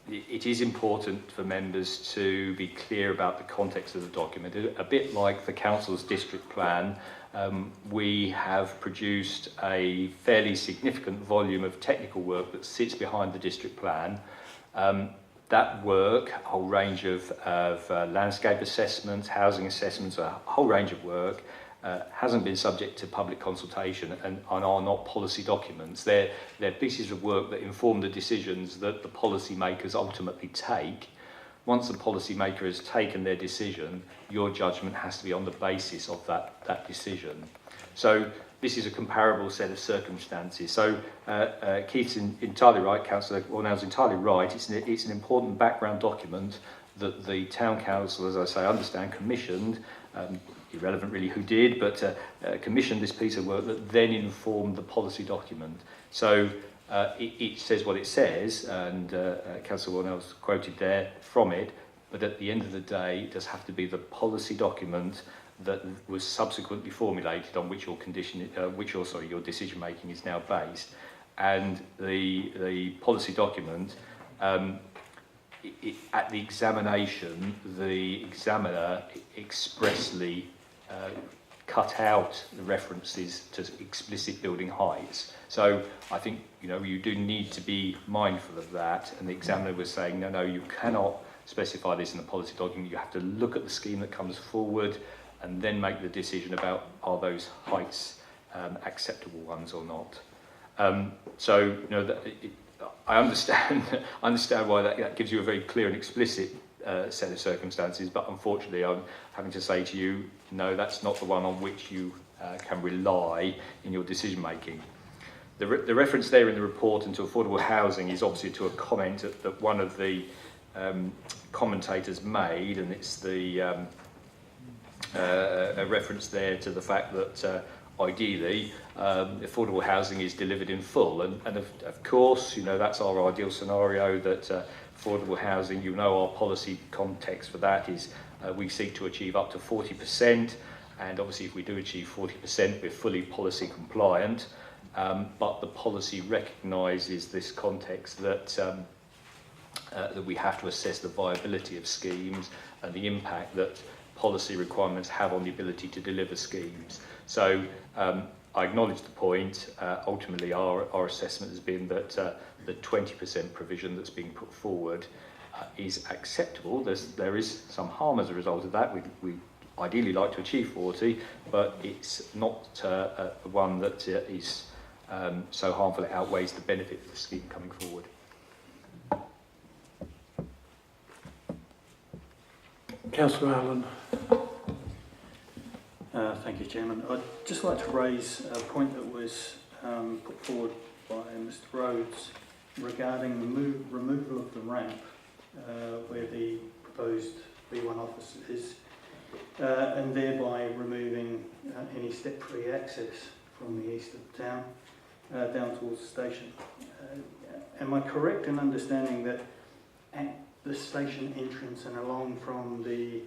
Speaker 4: it is important for members to be clear about the context of the document. A bit like the Council's district plan, we have produced a fairly significant volume of technical work that sits behind the district plan. That work, a whole range of landscape assessments, housing assessments, a whole range of work, hasn't been subject to public consultation and are not policy documents. They're pieces of work that inform the decisions that the policy makers ultimately take. Once the policy maker has taken their decision, your judgment has to be on the basis of that decision. So this is a comparable set of circumstances. So Keith's entirely right, Councillor Warnell's entirely right. It's an important background document that the Town Council, as I say, commissioned, irrelevant really who did, but commissioned this piece of work that then informed the policy document. So it says what it says, and Councillor Warnell's quoted there from it, but at the end of the day, it does have to be the policy document that was subsequently formulated on which your decision making is now based, and the policy document. At the examination, the examiner expressly cut out the references to explicit building heights. So I think you do need to be mindful of that. And the examiner was saying, no, you cannot specify this in the policy document. You have to look at the scheme that comes forward and then make the decision about are those heights acceptable ones or not. So, you know, I understand why that gives you a very clear and explicit set of circumstances, but unfortunately I'm having to say to you, no, that's not the one on which you can rely in your decision making. The reference there in the report into affordable housing is obviously to a comment that one of the commentators made, and it's the a reference there to the fact that ideally affordable housing is delivered in full, and of course, you know, that's our ideal scenario, that affordable housing, you know, our policy context for that is we seek to achieve up to 40%, and obviously if we do achieve 40% we're fully policy compliant, but the policy recognises this context that that we have to assess the viability of schemes and the impact that policy requirements have on the ability to deliver schemes. So I acknowledge the point. Ultimately, our assessment has been that the 20% provision that's being put forward is acceptable. There is some harm as a result of that. We ideally like to achieve 40, but it's not one that is so harmful it outweighs the benefit of the scheme coming forward.
Speaker 1: Councillor Allen.
Speaker 19: Thank you, Chairman. I'd just like to raise a point that was put forward by Mr Rhodes regarding the removal of the ramp where the proposed B1 office is, and thereby removing any step-free access from the east of the town down towards the station. Am I correct in understanding that at the station entrance and along from the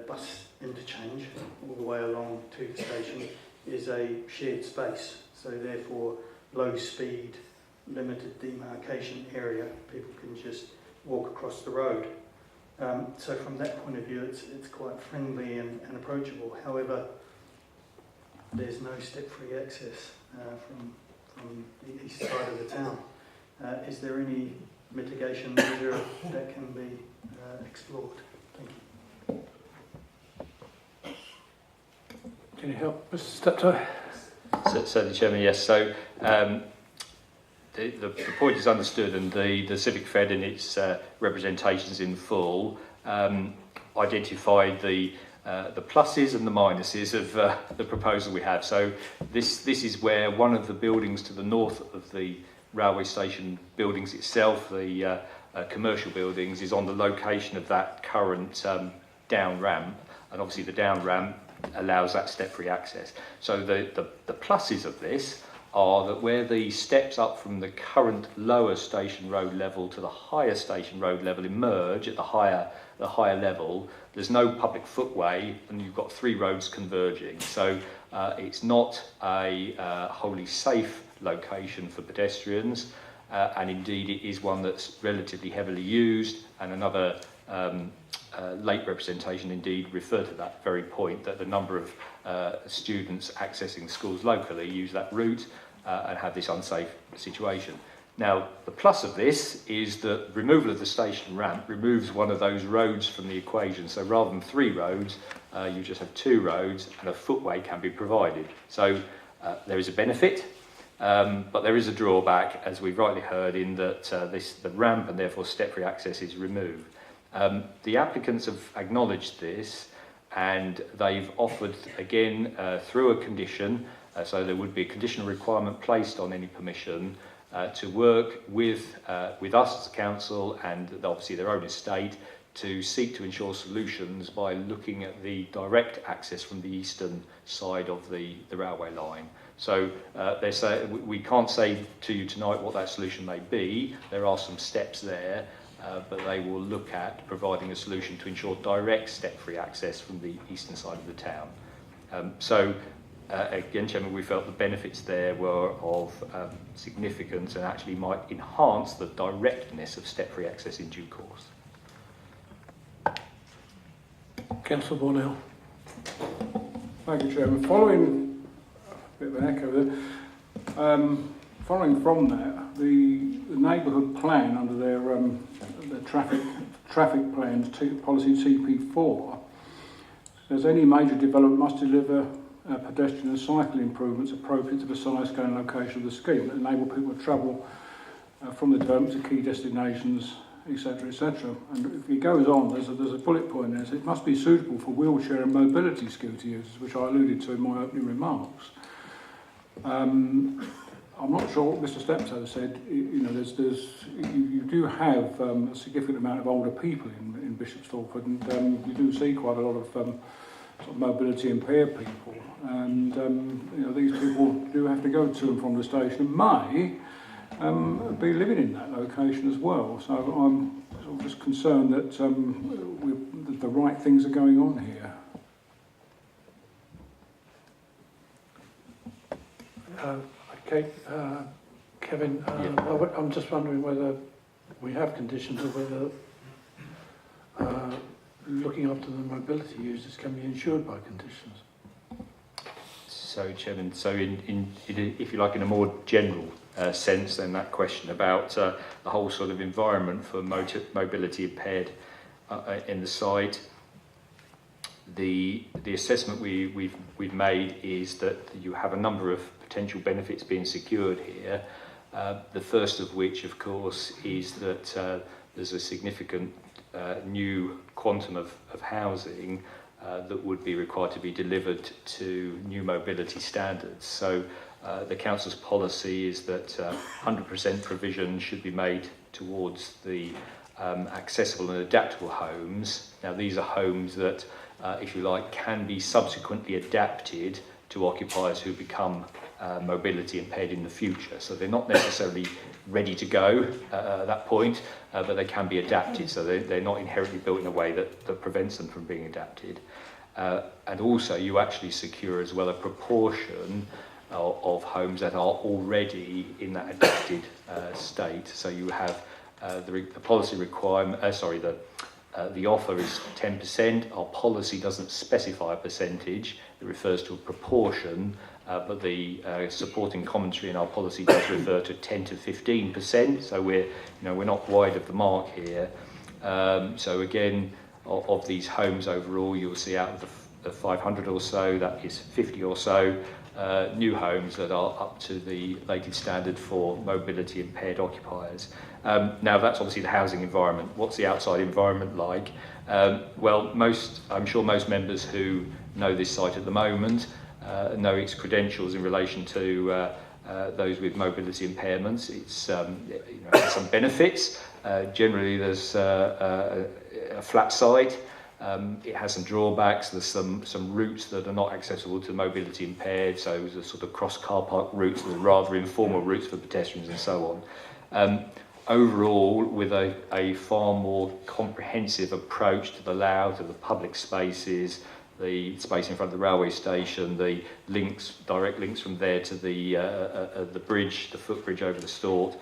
Speaker 19: bus interchange all the way along to the station is a shared space, so therefore low speed, limited demarcation area, people can just walk across the road. So from that point of view it's quite friendly and approachable. However, there's no step-free access from the east side of the town. Is there any mitigation measure that can be explored? Thank you.
Speaker 1: Can you help, Mr Steptoe?
Speaker 4: Certainly, Chairman, yes. So the point is understood, and the Civic Fed in its representations in full identified the pluses and the minuses of the proposal we have. So this is where one of the buildings to the north of the railway station buildings itself, the commercial buildings, is on the location of that current down ramp, and obviously the down ramp allows that step-free access. So the pluses of this are that where the steps up from the current lower station road level to the higher station road level emerge at the higher level, there's no public footway, and you've got three roads converging. So it's not a wholly safe location for pedestrians, and indeed it is one that's relatively heavily used, and another late representation indeed referred to that very point, that the number of students accessing schools locally use that route and have this unsafe situation. Now, the plus of this is that removal of the station ramp removes one of those roads from the equation. So rather than three roads, you just have two roads, and a footway can be provided. So there is a benefit, but there is a drawback, as we've rightly heard, in that the ramp and therefore step-free access is removed. The applicants have acknowledged this, and they've offered, again, through a condition, so there would be a conditional requirement placed on any permission to work with us as a council and obviously their own estate to seek to ensure solutions by looking at the direct access from the eastern side of the railway line. So they say, we can't say to you tonight what that solution may be. There are some steps there, but they will look at providing a solution to ensure direct step-free access from the eastern side of the town. Again, Chairman, we felt the benefits there were of significance and actually might enhance the directness of step-free access in due course.
Speaker 1: Councillor Bornell.
Speaker 15: Thank you, Chairman. Following a bit of an echo there, following from that, the neighbourhood plan under their traffic traffic plans, policy TP4, says any major development must deliver pedestrian and cycle improvements appropriate to the size, scale and location of the scheme that enable people to travel from the development to key destinations, etc., etc. And if it goes on, there's a bullet point there. So it must be suitable for wheelchair and mobility scooter users, which I alluded to in my opening remarks. I'm not sure what Mr. Steptoe said. You know, you do have a significant amount of older people in Bishop Stortford, and you do see quite a lot of sort of mobility impaired people, and you know, these people do have to go to and from the station and may be living in that location as well. So I'm sort of just concerned that, that the right things are going on here.
Speaker 1: Okay, Kevin, I'm just wondering whether we have conditions or whether looking after the mobility users can be ensured by conditions.
Speaker 4: So, Chairman, if you like, in a more general sense, then that question about the whole sort of environment for mobility impaired in the site, the assessment we've made is that you have a number of potential benefits being secured here. The first of which, of course, is that there's a significant new quantum of housing that would be required to be delivered to new mobility standards. So the Council's policy is that 100% provision should be made towards the accessible and adaptable homes. Now, these are homes that, if you like, can be subsequently adapted to occupiers who become mobility impaired in the future. So they're not necessarily ready to go at that point, but they can be adapted. So they're not inherently built in a way that prevents them from being adapted. And also you actually secure as well a proportion of homes that are already in that adapted state. So you have the policy requirement, the offer is 10%. Our policy doesn't specify a percentage, it refers to a proportion, but the supporting commentary in our policy does refer to 10 to 15%, so we're not wide of the mark here. So again, of these homes overall, you'll see out of the 500 or so, that is 50 or so new homes that are up to the latest standard for mobility impaired occupiers. Now that's obviously the housing environment. What's the outside environment like? Well, I'm sure most members who know this site at the moment know its credentials in relation to those with mobility impairments. It's it has some benefits. Generally, there's a flat site. It has some drawbacks. There's some routes that are not accessible to mobility impaired. So there's sort of cross car park routes, the rather informal routes for pedestrians and so on. Overall, with a far more comprehensive approach to the layout of the public spaces, the space in front of the railway station, the links, direct links from there to the bridge, the footbridge over the Stort.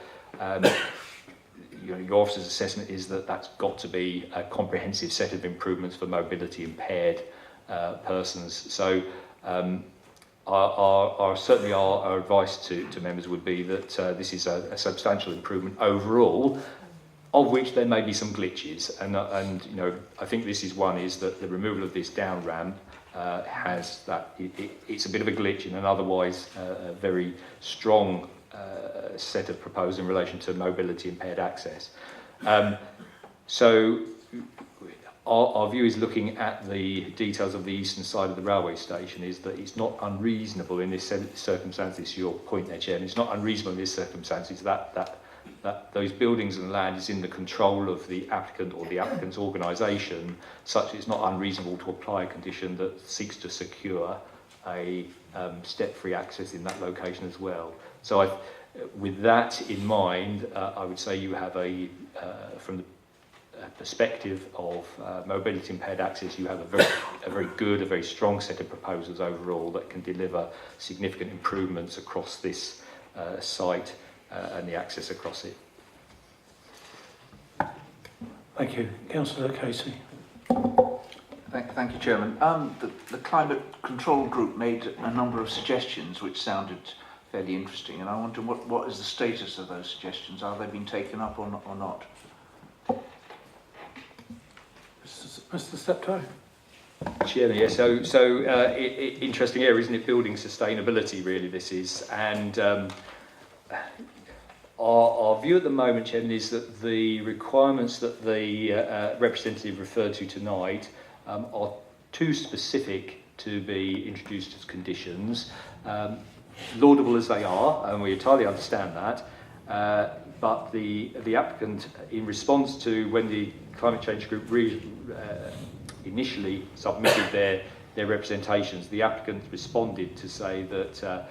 Speaker 4: Your officer's assessment is that that's got to be a comprehensive set of improvements for mobility impaired persons. So certainly our advice to members would be that this is a substantial improvement overall, of which there may be some glitches, and I think this is one, is that the removal of this down ramp has that it's a bit of a glitch in an otherwise very strong set of proposals in relation to mobility impaired access. So our view is, looking at the details of the eastern side of the railway station, is that it's not unreasonable in this circumstances, your point there, Chairman, it's not unreasonable in these circumstances that those buildings and land is in the control of the applicant or the applicant's organisation, such that it's not unreasonable to apply a condition that seeks to secure a step-free access in that location as well. So with that in mind, I would say you have from the perspective of mobility impaired access, you have a very good, a very strong set of proposals overall that can deliver significant improvements across this site and the access across it.
Speaker 1: Thank you. Councillor Casey.
Speaker 17: Thank you, Chairman. The Climate Control Group made a number of suggestions which sounded fairly interesting, and I wonder what is the status of those suggestions? Are they being taken up or not?
Speaker 1: Mr. Steptoe.
Speaker 4: Chairman, yeah, interesting area, isn't it? Building sustainability, really, this is. And our view at the moment, Chairman, is that the requirements that the representative referred to tonight are too specific to be introduced as conditions. Laudable as they are, and we entirely understand that, but the applicant, in response to when the Climate Change Group initially submitted their representations, the applicant responded to say that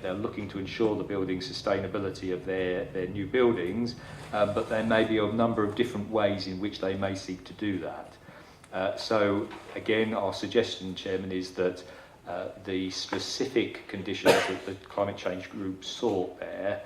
Speaker 4: they're looking to ensure the building sustainability of their new buildings, but there may be a number of different ways in which they may seek to do that. So again, our suggestion, Chairman, is that the specific conditions that the Climate Change Group sought there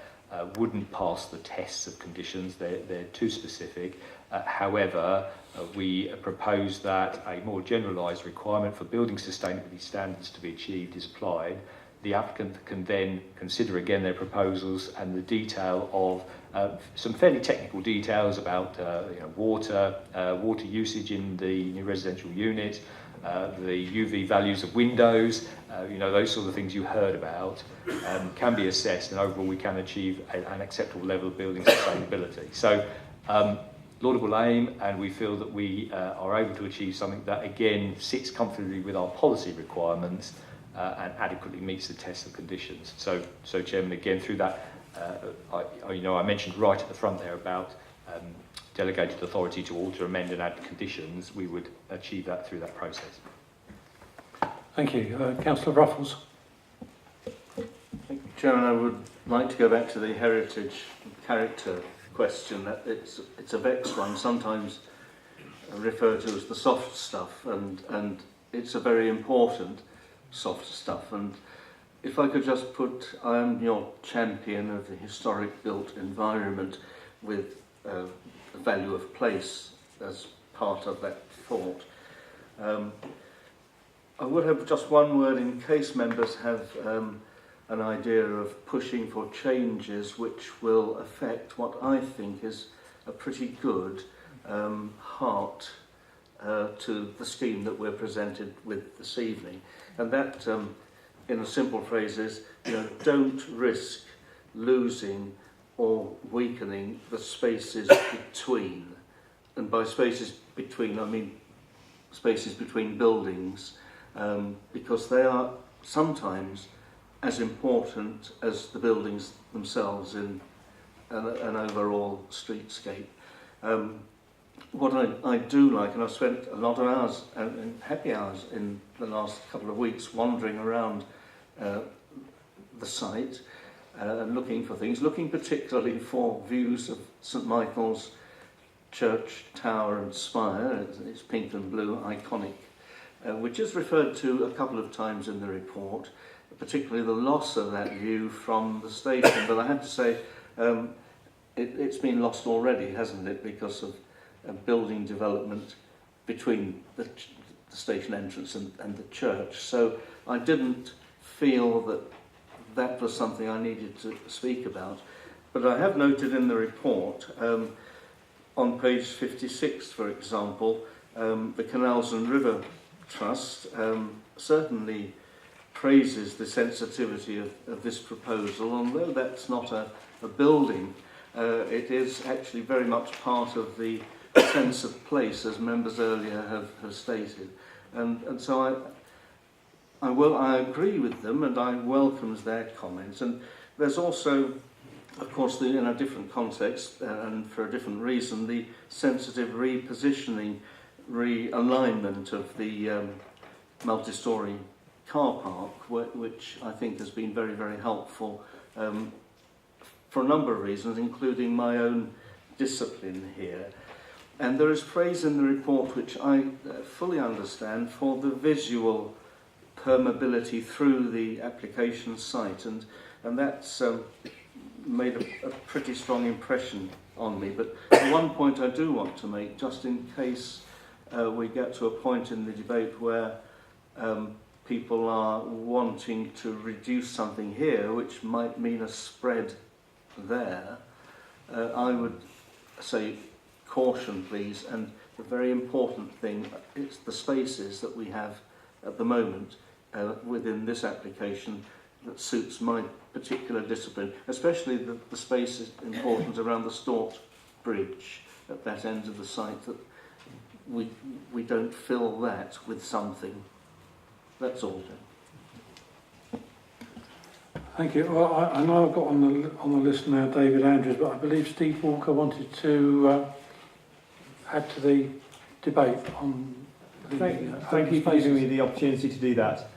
Speaker 4: wouldn't pass the tests of conditions. They're too specific. However, we propose that a more generalised requirement for building sustainability standards to be achieved is applied. The applicant can then consider again their proposals and the detail of some fairly technical details about water usage in the new residential unit, the UV values of windows, those sort of things you heard about, can be assessed, and overall we can achieve an acceptable level of building sustainability. So, laudable aim, and we feel that we are able to achieve something that again sits comfortably with our policy requirements and adequately meets the test of conditions. So Chairman, again through that, I mentioned right at the front there about delegated authority to alter, amend and add conditions. We would achieve that through that process.
Speaker 1: Thank you. Councillor Ruffles.
Speaker 16: Thank you, Chairman. I would like to go back to the heritage character question. That it's a vexed one, sometimes referred to as the soft stuff, and it's a very important soft stuff. And if I could just put, I am your champion of the historic built environment with the value of place as part of that thought. I would have just one word in case members have an idea of pushing for changes which will affect what I think is a pretty good heart to the scheme that we're presented with this evening. And that, in a simple phrase, is, don't risk losing or weakening the spaces between. And by spaces between, I mean spaces between buildings, because they are sometimes as important as the buildings themselves in an overall streetscape. What I do like, and I've spent a lot of hours, and happy hours in the last couple of weeks, wandering around the site and looking for things, looking particularly for views of St Michael's Church, Tower and Spire. It's pink and blue, iconic, which is referred to a couple of times in the report, particularly the loss of that view from the station. But I have to say, it's been lost already, hasn't it, because of a building development between the station entrance and the church. So I didn't feel that that was something I needed to speak about. But I have noted in the report, on page 56, for example, the Canals and River Trust certainly praises the sensitivity of this proposal. Although that's not a building, it is actually very much part of the sense of place, as members earlier have stated. And so I agree with them, and I welcomes their comments. And there's also, of course, in a different context and for a different reason, the sensitive repositioning, realignment of the multi-storey car park, which I think has been very, very helpful for a number of reasons, including my own discipline here. And there is praise in the report, which I fully understand, for the visual permeability through the application site, and that's made a pretty strong impression on me. But one point I do want to make, just in case we get to a point in the debate where people are wanting to reduce something here, which might mean a spread there, I would say caution, please, and the very important thing is the spaces that we have at the moment within this application that suits my particular discipline, especially the space is important around the Stort Bridge at that end of the site, that we don't fill that with something. That's all.
Speaker 1: Thank you. Well, I know I've got on the list now David Andrews, but I believe Steve Walker wanted to add to the debate on the
Speaker 6: Thank you for giving me the opportunity to do that.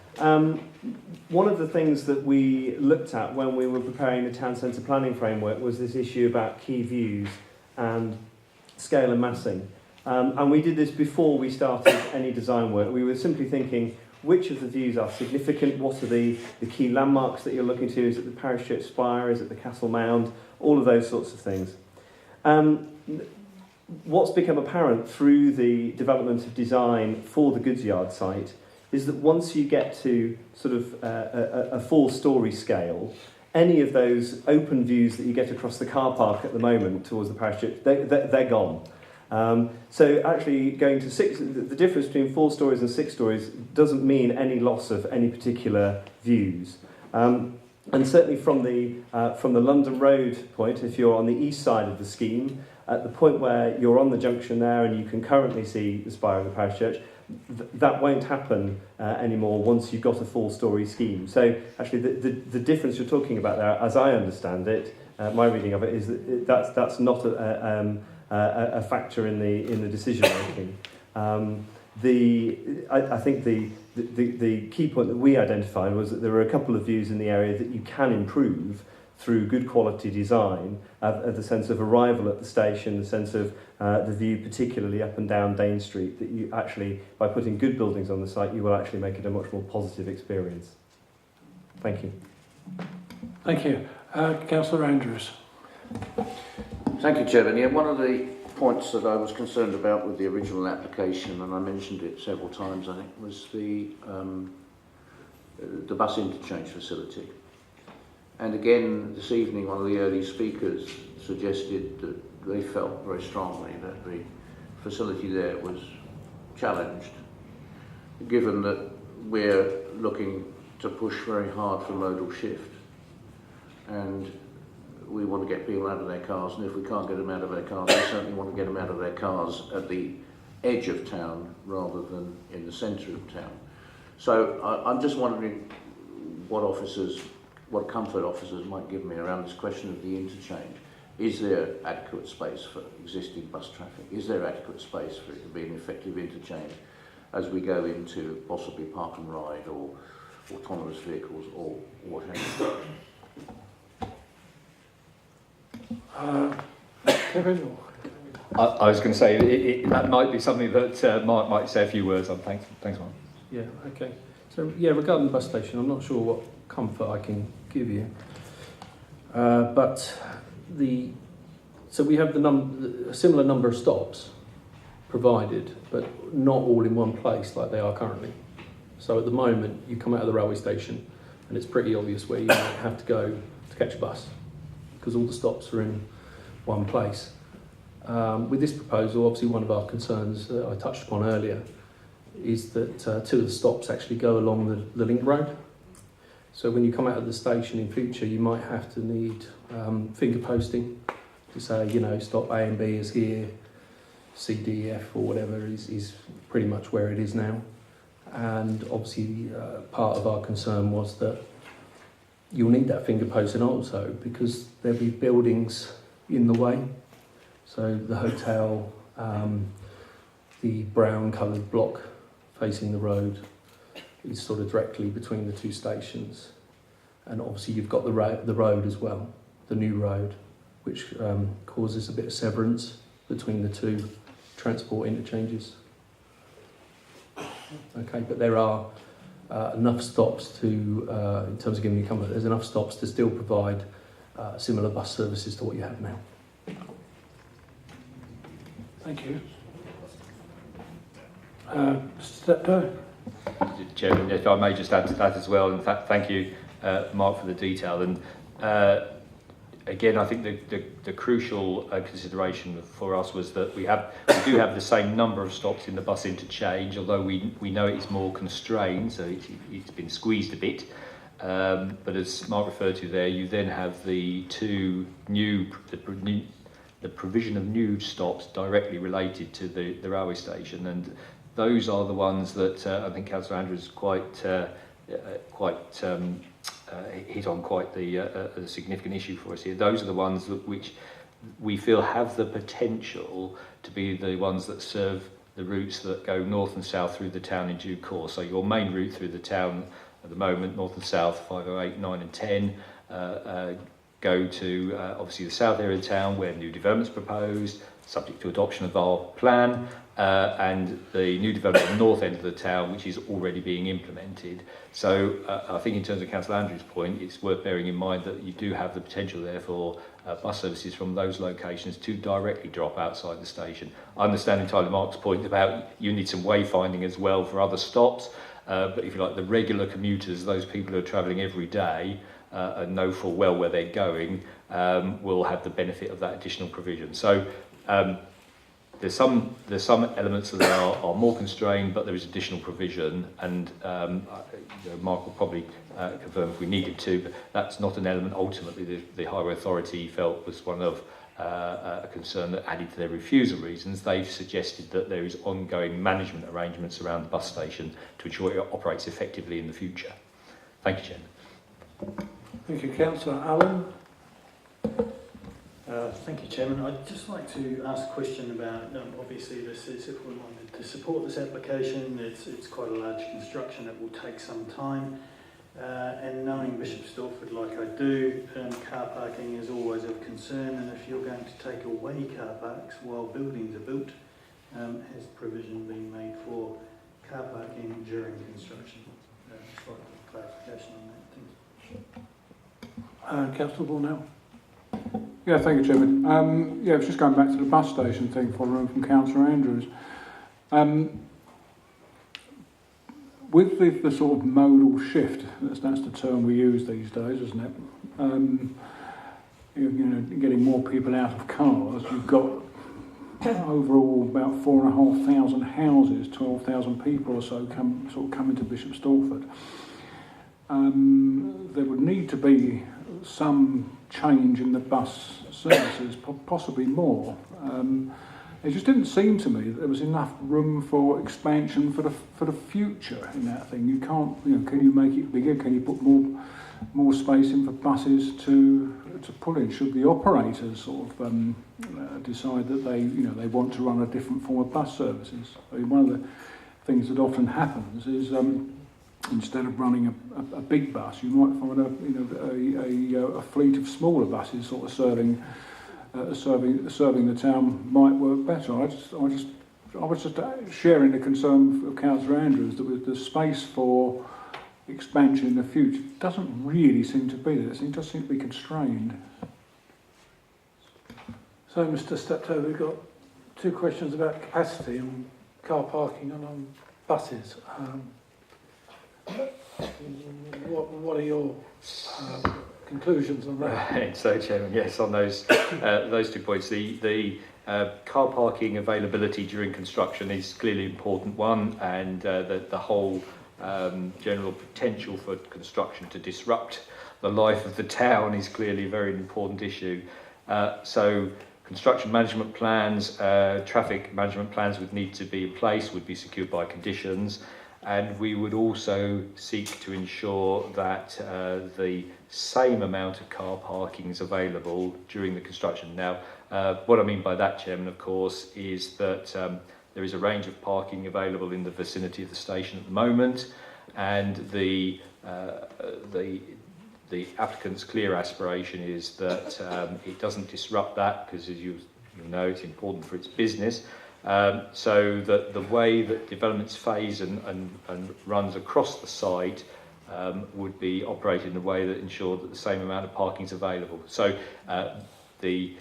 Speaker 6: One of the things that we looked at when we were preparing the town centre planning framework was this issue about key views and scale and massing. And we did this before we started any design work. We were simply thinking, which of the views are significant? What are the key landmarks that you're looking to? Is it the Parish Church Spire? Is it the Castle Mound? All of those sorts of things. What's become apparent through the development of design for the goods yard site is that once you get to sort of a 4-storey scale, any of those open views that you get across the car park at the moment towards the Parish Church, they're gone. So actually going to 6, the difference between 4 stories and 6 stories doesn't mean any loss of any particular views. And certainly from the London Road point, if you're on the east side of the scheme, at the point where you're on the junction there and you can currently see the spire of the Parish Church, that won't happen anymore once you've got a 4-storey scheme. So actually the difference you're talking about there, as I understand it, my reading of it, is that that's not a factor in the decision making. I think the key point that we identified was that there were a couple of views in the area that you can improve through good quality design, the sense of arrival at the station, the sense of the view particularly up and down Dane Street, that you actually, by putting good buildings on the site, you will actually make it a much more positive experience. Thank you.
Speaker 1: Thank you. Councillor Andrews.
Speaker 17: Thank you, Chairman. Yeah, one of the points that I was concerned about with the original application, and I mentioned it several times, I think, was the bus interchange facility. And again, this evening, one of the early speakers suggested that they felt very strongly that the facility there was challenged, given that we're looking to push very hard for modal shift. And we want to get people out of their cars, and if we can't get them out of their cars, we certainly want to get them out of their cars at the edge of town rather than in the centre of town. So I'm just wondering what comfort officers might give me around this question of the interchange. Is there adequate space for existing bus traffic? Is there adequate space for it to be an effective interchange as we go into possibly park and ride or autonomous vehicles or whatever?
Speaker 1: Kevin?
Speaker 4: I was going to say that might be something that Mark might say a few words on. Thanks, Mark.
Speaker 7: Yeah, okay. So, yeah, regarding the bus station, I'm not sure what comfort I can give you. So we have a similar number of stops provided, but not all in one place like they are currently. So at the moment, you come out of the railway station and it's pretty obvious where you have to go to catch a bus because all the stops are in one place. With this proposal, obviously one of our concerns that I touched upon earlier is that 2 of the stops actually go along the link road. So when you come out of the station in future, you might have to need finger posting to say, stop A and B is here, C, D, F or whatever is pretty much where it is now. And obviously part of our concern was that you'll need that finger posting also because there'll be buildings in the way. So the hotel, the brown coloured block facing the road is sort of directly between the 2 stations. And obviously you've got the road as well, the new road, which causes a bit of severance between the 2 transport interchanges. Okay, but there are enough stops to, in terms of giving you comfort, there's enough stops to still provide similar bus services to what you have now.
Speaker 1: Thank you. Mr. Steptoe?
Speaker 4: Chairman, if I may just add to that as well, and thank you, Mark, for the detail. And again, I think the crucial consideration for us was that we do have the same number of stops in the bus interchange, although we know it is more constrained, so it's been squeezed a bit. But as Mark referred to there, you then have the provision of new stops directly related to the railway station, and those are the ones that I think Councillor Andrews hit on quite the significant issue for us here. Those are the ones which we feel have the potential to be the ones that serve the routes that go north and south through the town in due course. So your main route through the town at the moment, north and south, 508, 9 and 10, go to obviously the south area of the town where new developments proposed, subject to adoption of our plan, and the new development at the north end of the town, which is already being implemented. So I think in terms of Councillor Andrews' point, it's worth bearing in mind that you do have the potential there for bus services from those locations to directly drop outside the station. I understand entirely Mark's point about you need some wayfinding as well for other stops, but if you like, the regular commuters, those people who are travelling every day and know full well where they're going, will have the benefit of that additional provision. So there's some elements that are more constrained, but there is additional provision, and Mark will probably confirm if we needed to, but that's not an element ultimately the Highway Authority felt was one of a concern that added to their refusal reasons. They've suggested that there is ongoing management arrangements around the bus station to ensure it operates effectively in the future. Thank you, Chairman.
Speaker 1: Thank you, Councillor Allen.
Speaker 19: Thank you, Chairman. I'd just like to ask a question about, obviously, if we wanted to support this application, it's quite a large construction, it will take some time. And knowing Bishop Stortford like I do, car parking is always of concern, and if you're going to take away car parks while buildings are built, has provision been made for car parking during construction? Just like a clarification on that.
Speaker 1: Councillor Bornell.
Speaker 15: Yeah, thank you, Chairman. Yeah, I was just going back to the bus station thing following from Councillor Andrews. With the sort of modal shift, that's the term we use these days, isn't it? Getting more people out of cars, you've got overall about 4,500 houses, 12,000 people or so coming to Bishop Stortford. There would need to be some change in the bus services, possibly more. It just didn't seem to me that there was enough room for expansion for the future in that thing. You can't, can you make it bigger? Can you put more space in for buses to pull in? Should the operators sort of decide that they want to run a different form of bus services? I mean, one of the things that often happens is instead of running a big bus, you might find a fleet of smaller buses sort of serving the town might work better. I was just sharing the concern of Councillor Andrews that with the space for expansion in the future doesn't really seem to be there. It does seem to be constrained.
Speaker 1: So, Mr. Steptoe, we've got two questions about capacity on car parking and on buses. What are your conclusions on that?
Speaker 4: Right, so, Chairman, yes, on those 2 points, the car parking availability during construction is clearly an important one, and the whole general potential for construction to disrupt the life of the town is clearly a very important issue. So construction management plans, traffic management plans would need to be in place, would be secured by conditions, and we would also seek to ensure that the same amount of car parking is available during the construction. Now, what I mean by that, Chairman, of course, is that there is a range of parking available in the vicinity of the station at the moment, and the applicant's clear aspiration is that it doesn't disrupt that, because as you know, it's important for its business. So that the way that developments phase and runs across the site would be operated in a way that ensured that the same amount of parking is available. So the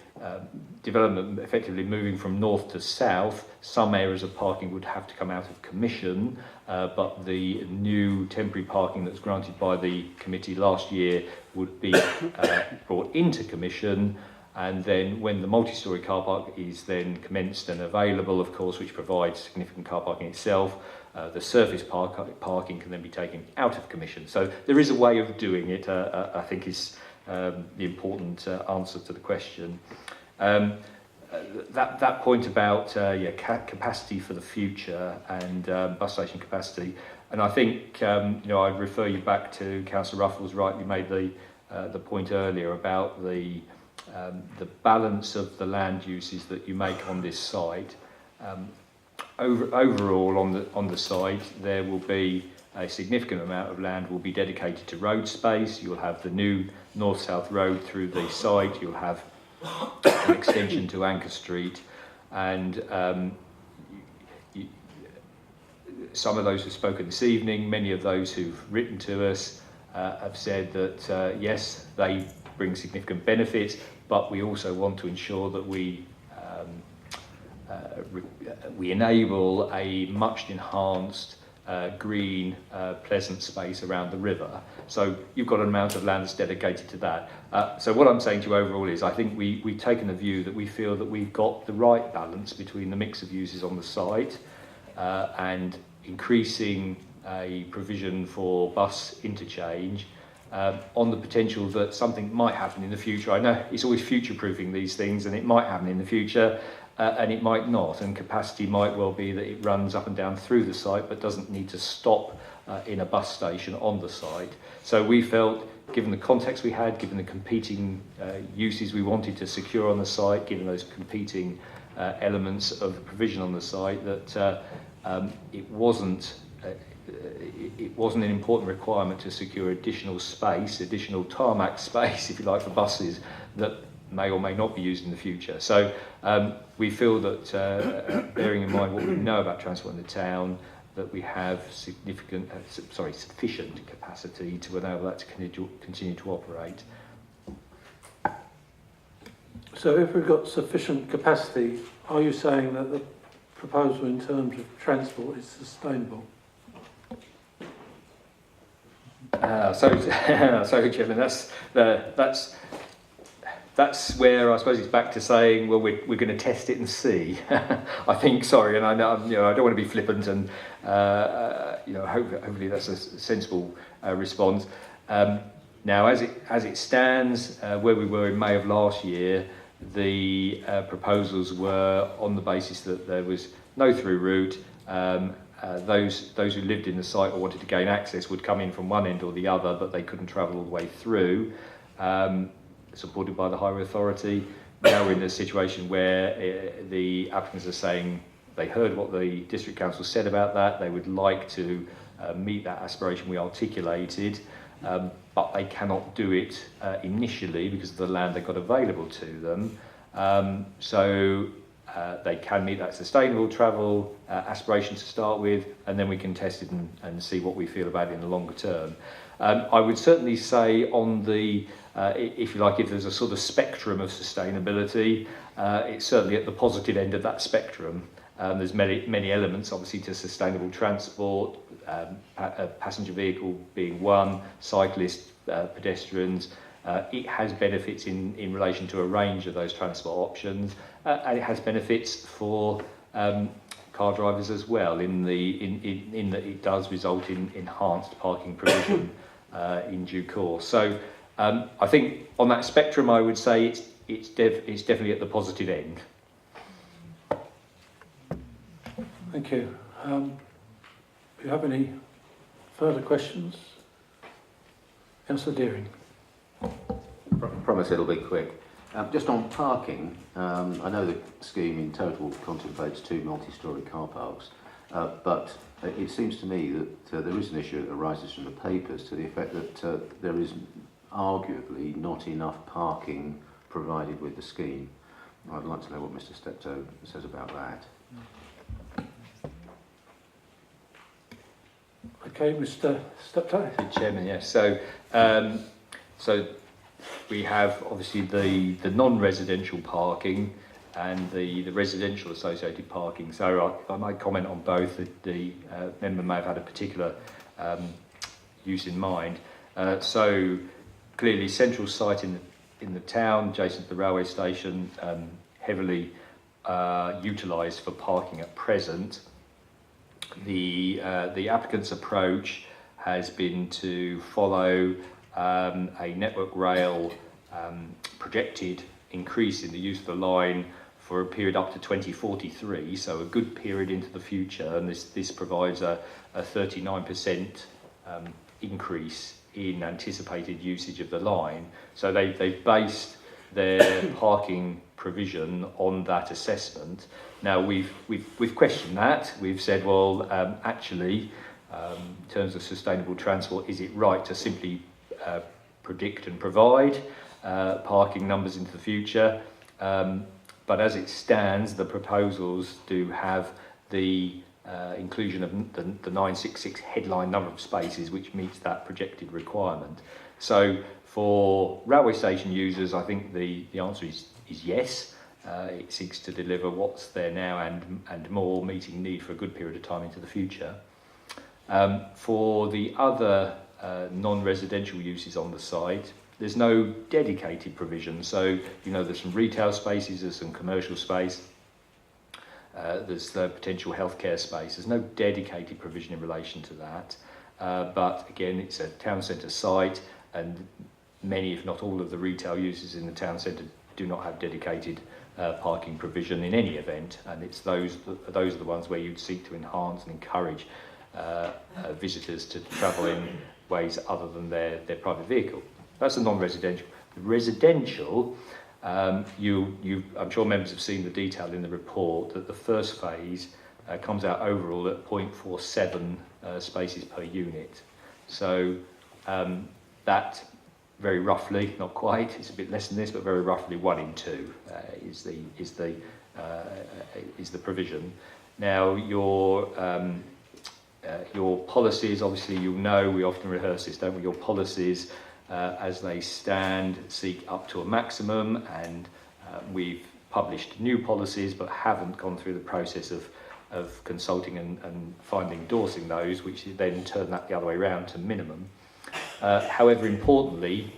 Speaker 4: development effectively moving from north to south, some areas of parking would have to come out of commission, but the new temporary parking that was granted by the committee last year would be brought into commission. And then when the multi-storey car park is then commenced and available, of course, which provides significant car parking itself, the surface parking can then be taken out of commission. So there is a way of doing it, I think is the important answer to the question. That point about capacity for the future and bus station capacity, and I think I'd refer you back to Councillor Ruffles rightly made the point earlier about the balance of the land uses that you make on this site. Overall on the site there will be a significant amount of land will be dedicated to road space. You'll have the new north-south road through the site, you'll have an extension to Anchor Street, and some of those who've spoken this evening, many of those who've written to us have said that yes, they bring significant benefits, but we also want to ensure that we enable a much enhanced green, pleasant space around the river. So you've got an amount of land that's dedicated to that. So what I'm saying to you overall is I think we've taken the view that we feel that we've got the right balance between the mix of uses on the site and increasing a provision for bus interchange on the potential that something might happen in the future. I know it's always future-proofing these things, and it might happen in the future, and it might not, and capacity might well be that it runs up and down through the site but doesn't need to stop in a bus station on the site. So we felt, given the context we had, given the competing uses we wanted to secure on the site, given those competing elements of the provision on the site, that it wasn't an important requirement to secure additional space, additional tarmac space, if you like, for buses that may or may not be used in the future. So we feel that, bearing in mind what we know about transport in the town, that we have sufficient capacity to enable that to continue to operate.
Speaker 1: So if we've got sufficient capacity, are you saying that the proposal in terms of transport is sustainable?
Speaker 4: Sorry, Chairman. That's where I suppose it's back to saying, well, we're going to test it and see. I think. Sorry, and I know I don't want to be flippant, and hopefully that's a sensible response. Now, as it stands, where we were in May of last year, the proposals were on the basis that there was no through route. Those who lived in the site or wanted to gain access would come in from one end or the other, but they couldn't travel all the way through, supported by the Highway Authority. Now we're in a situation where the applicants are saying they heard what the District Council said about that, they would like to meet that aspiration we articulated, but they cannot do it initially because of the land they've got available to them. So they can meet that sustainable travel aspiration to start with, and then we can test it and see what we feel about it in the longer term. I would certainly say on the, if you like, if there's a sort of spectrum of sustainability, it's certainly at the positive end of that spectrum. There's many elements, obviously, to sustainable transport, a passenger vehicle being one, cyclists, pedestrians. It has benefits in relation to a range of those transport options, and it has benefits for car drivers as well, in that it does result in enhanced parking provision in due course. So I think on that spectrum, I would say it's definitely at the positive end.
Speaker 1: Thank you. Do you have any further questions? Councillor Deering.
Speaker 18: Promise it'll be quick. Just on parking, I know the scheme in total contemplates 2 multi-storey car parks, but it seems to me that there is an issue that arises from the papers to the effect that there is arguably not enough parking provided with the scheme. I'd like to know what Mr. Steptoe says about that.
Speaker 1: Okay, Mr. Steptoe.
Speaker 4: Chairman, yes. So we have obviously the non-residential parking and the residential associated parking. So I might comment on both. The member may have had a particular use in mind. So clearly central site in the town, adjacent to the railway station, heavily utilised for parking at present. The applicant's approach has been to follow a Network Rail projected increase in the use of the line for a period up to 2043, so a good period into the future, and this provides a 39% increase in anticipated usage of the line. So they've based their parking provision on that assessment. Now we've questioned that. We've said, well, actually, in terms of sustainable transport, is it right to simply predict and provide parking numbers into the future? But as it stands, the proposals do have the inclusion of the 966 headline number of spaces, which meets that projected requirement. So for railway station users, I think the answer is yes. It seeks to deliver what's there now and more, meeting need for a good period of time into the future. For the other non-residential uses on the site, there's no dedicated provision. So, there's some retail spaces, there's some commercial space, there's the potential healthcare space. There's no dedicated provision in relation to that. But again, it's a town centre site, and many, if not all, of the retail users in the town centre do not have dedicated parking provision in any event, and it's those are the ones where you'd seek to enhance and encourage visitors to travel in ways other than their private vehicle. That's the non-residential. The residential, I'm sure members have seen the detail in the report that the first phase comes out overall at 0.47 spaces per unit. So that very roughly, not quite, it's a bit less than this, but very roughly 1 in 2 is the provision. Now your policies, obviously you'll know, we often rehearse this, don't we? Your policies as they stand seek up to a maximum, and we've published new policies but haven't gone through the process of consulting and finally endorsing those, which then turn that the other way around to minimum. However, importantly,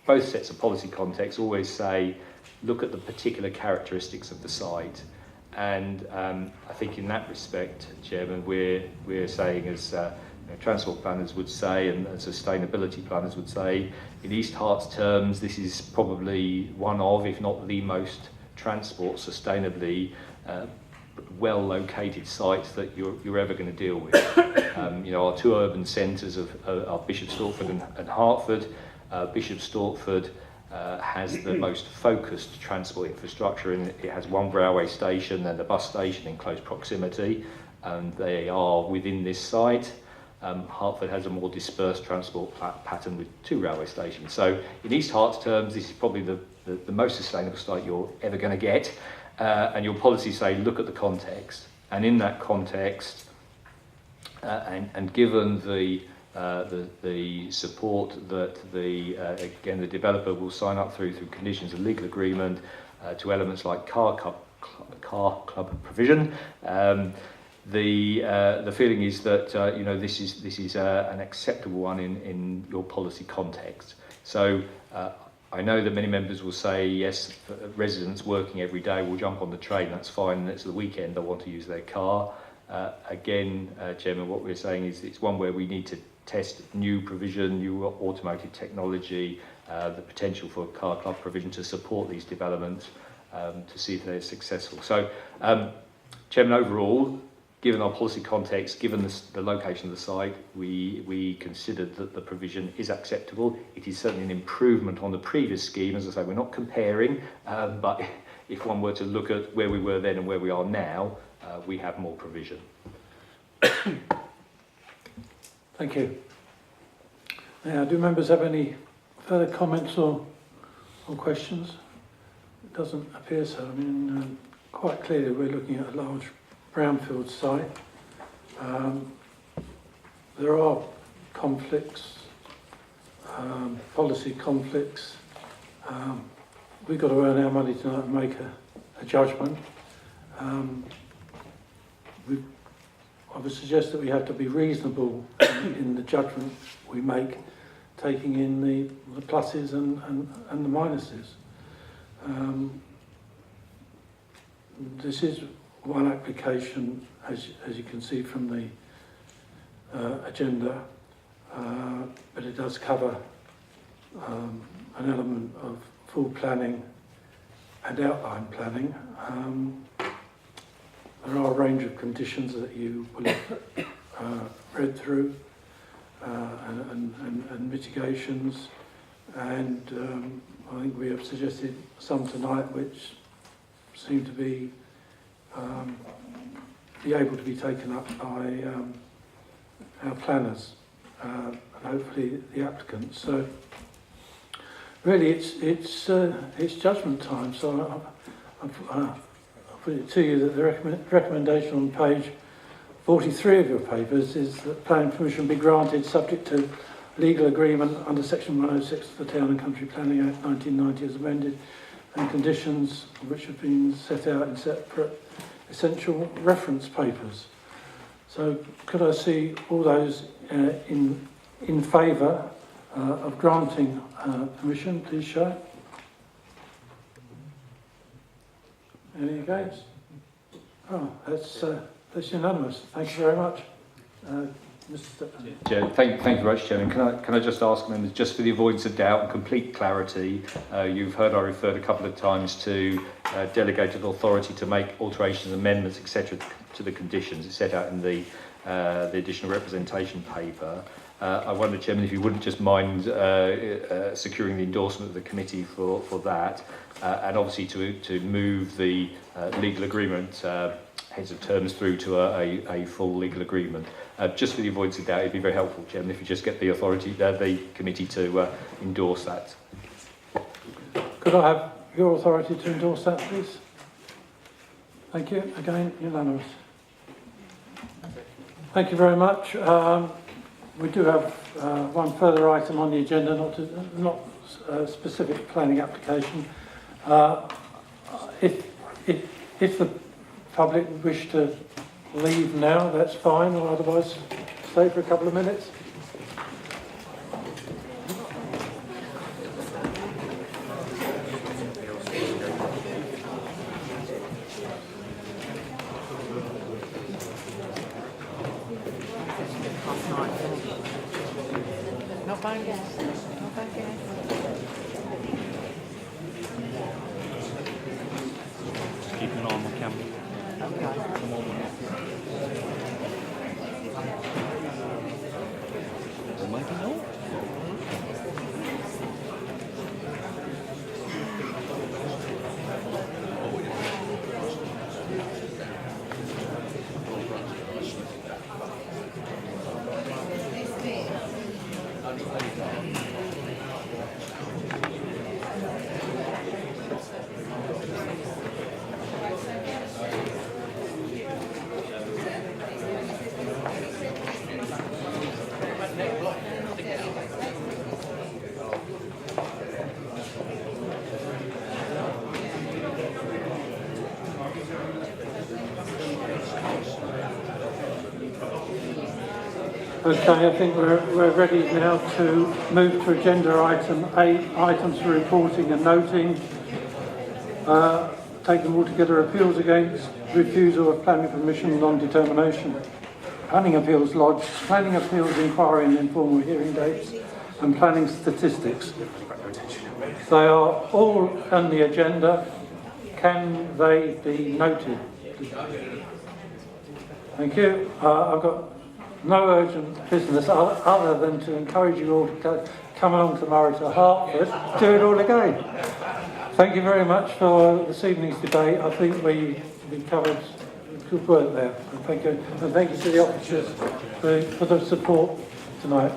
Speaker 4: both sets of policy contexts always say, look at the particular characteristics of the site. And I think in that respect, Chairman, we're saying, as transport planners would say and sustainability planners would say, in East Hart's terms, this is probably one of, if not the most transport sustainably well located sites that you're ever going to deal with. Our two urban centres are Bishop Stortford and Hertford. Bishop Stortford has the most focused transport infrastructure, and it has one railway station and a bus station in close proximity, and they are within this site. Hertford has a more dispersed transport pattern with 2 railway stations. So in East Hart's terms, this is probably the most sustainable site you're ever going to get. And your policies say, look at the context. And in that context, and given the support that the developer will sign up through conditions of legal agreement to elements like car club provision, the feeling is that this is an acceptable one in your policy context. So I know that many members will say, yes, residents working every day will jump on the train, that's fine, and it's the weekend, they want to use their car. Again, Chairman, what we're saying is it's one where we need to test new provision, new automated technology, the potential for car club provision to support these developments to see if they're successful. So, Chairman, overall, given our policy context, given the location of the site, we considered that the provision is acceptable. It is certainly an improvement on the previous scheme. As I say, we're not comparing, but if one were to look at where we were then and where we are now, we have more provision.
Speaker 1: Thank you. Now, do members have any further comments or questions? It doesn't appear so. I mean, quite clearly we're looking at a large brownfield site. There are conflicts, policy conflicts we've got to earn our money tonight and make a judgment. I would suggest that we have to be reasonable in the judgment we make, taking in the pluses and the minuses. This is one application, as you can see from the agenda, but it does cover an element of full planning and outline planning. There are a range of conditions that you will have read through and mitigations, and I think we have suggested some tonight which seem to be able to be taken up by our planners and hopefully the applicants. So really it's judgment time. So I'll put it to you that the recommendation on page 43 of your papers is that planning permission be granted subject to legal agreement under section 106 of the Town and Country Planning Act 1990 as amended, and conditions which have been set out in separate essential reference papers. So could I see all those in favour of granting permission, please show. Any against? Oh, that's unanimous. Thank you very much. Mr.
Speaker 4: Chair, thank you very much, Chairman. Can I just ask members, just for the avoidance of doubt and complete clarity, you've heard I referred a couple of times to delegated authority to make alterations, amendments, etc. to the conditions. It's set out in the additional representation paper. I wonder, Chairman, if you wouldn't just mind securing the endorsement of the committee for that, and obviously to move the legal agreement heads of terms through to a full legal agreement. Just for the avoidance of doubt, it'd be very helpful, Chairman, if you just get the authority, the committee to endorse that.
Speaker 1: Could I have your authority to endorse that, please? Thank you. Again, unanimous. Thank you very much. We do have one further item on the agenda, not a specific planning application. If the public wish to leave now, that's fine, or otherwise stay for a couple of minutes.
Speaker 20: Not bad guess. Not bad guess.
Speaker 21: Keep an eye on the camera.
Speaker 1: Okay, I think we're ready now to move to agenda item 8, items for reporting and noting. Take them all together: appeals against refusal of planning permission, non-determination, planning appeals lodged, planning appeals inquiry and informal hearing dates, and planning statistics. They are all on the agenda. Can they be noted? Thank you. I've got no urgent business other than to encourage you all to come along tomorrow to Hertford, do it all again. Thank you very much for this evening's debate. I think we covered good work there. And thank you to the officers for the support tonight.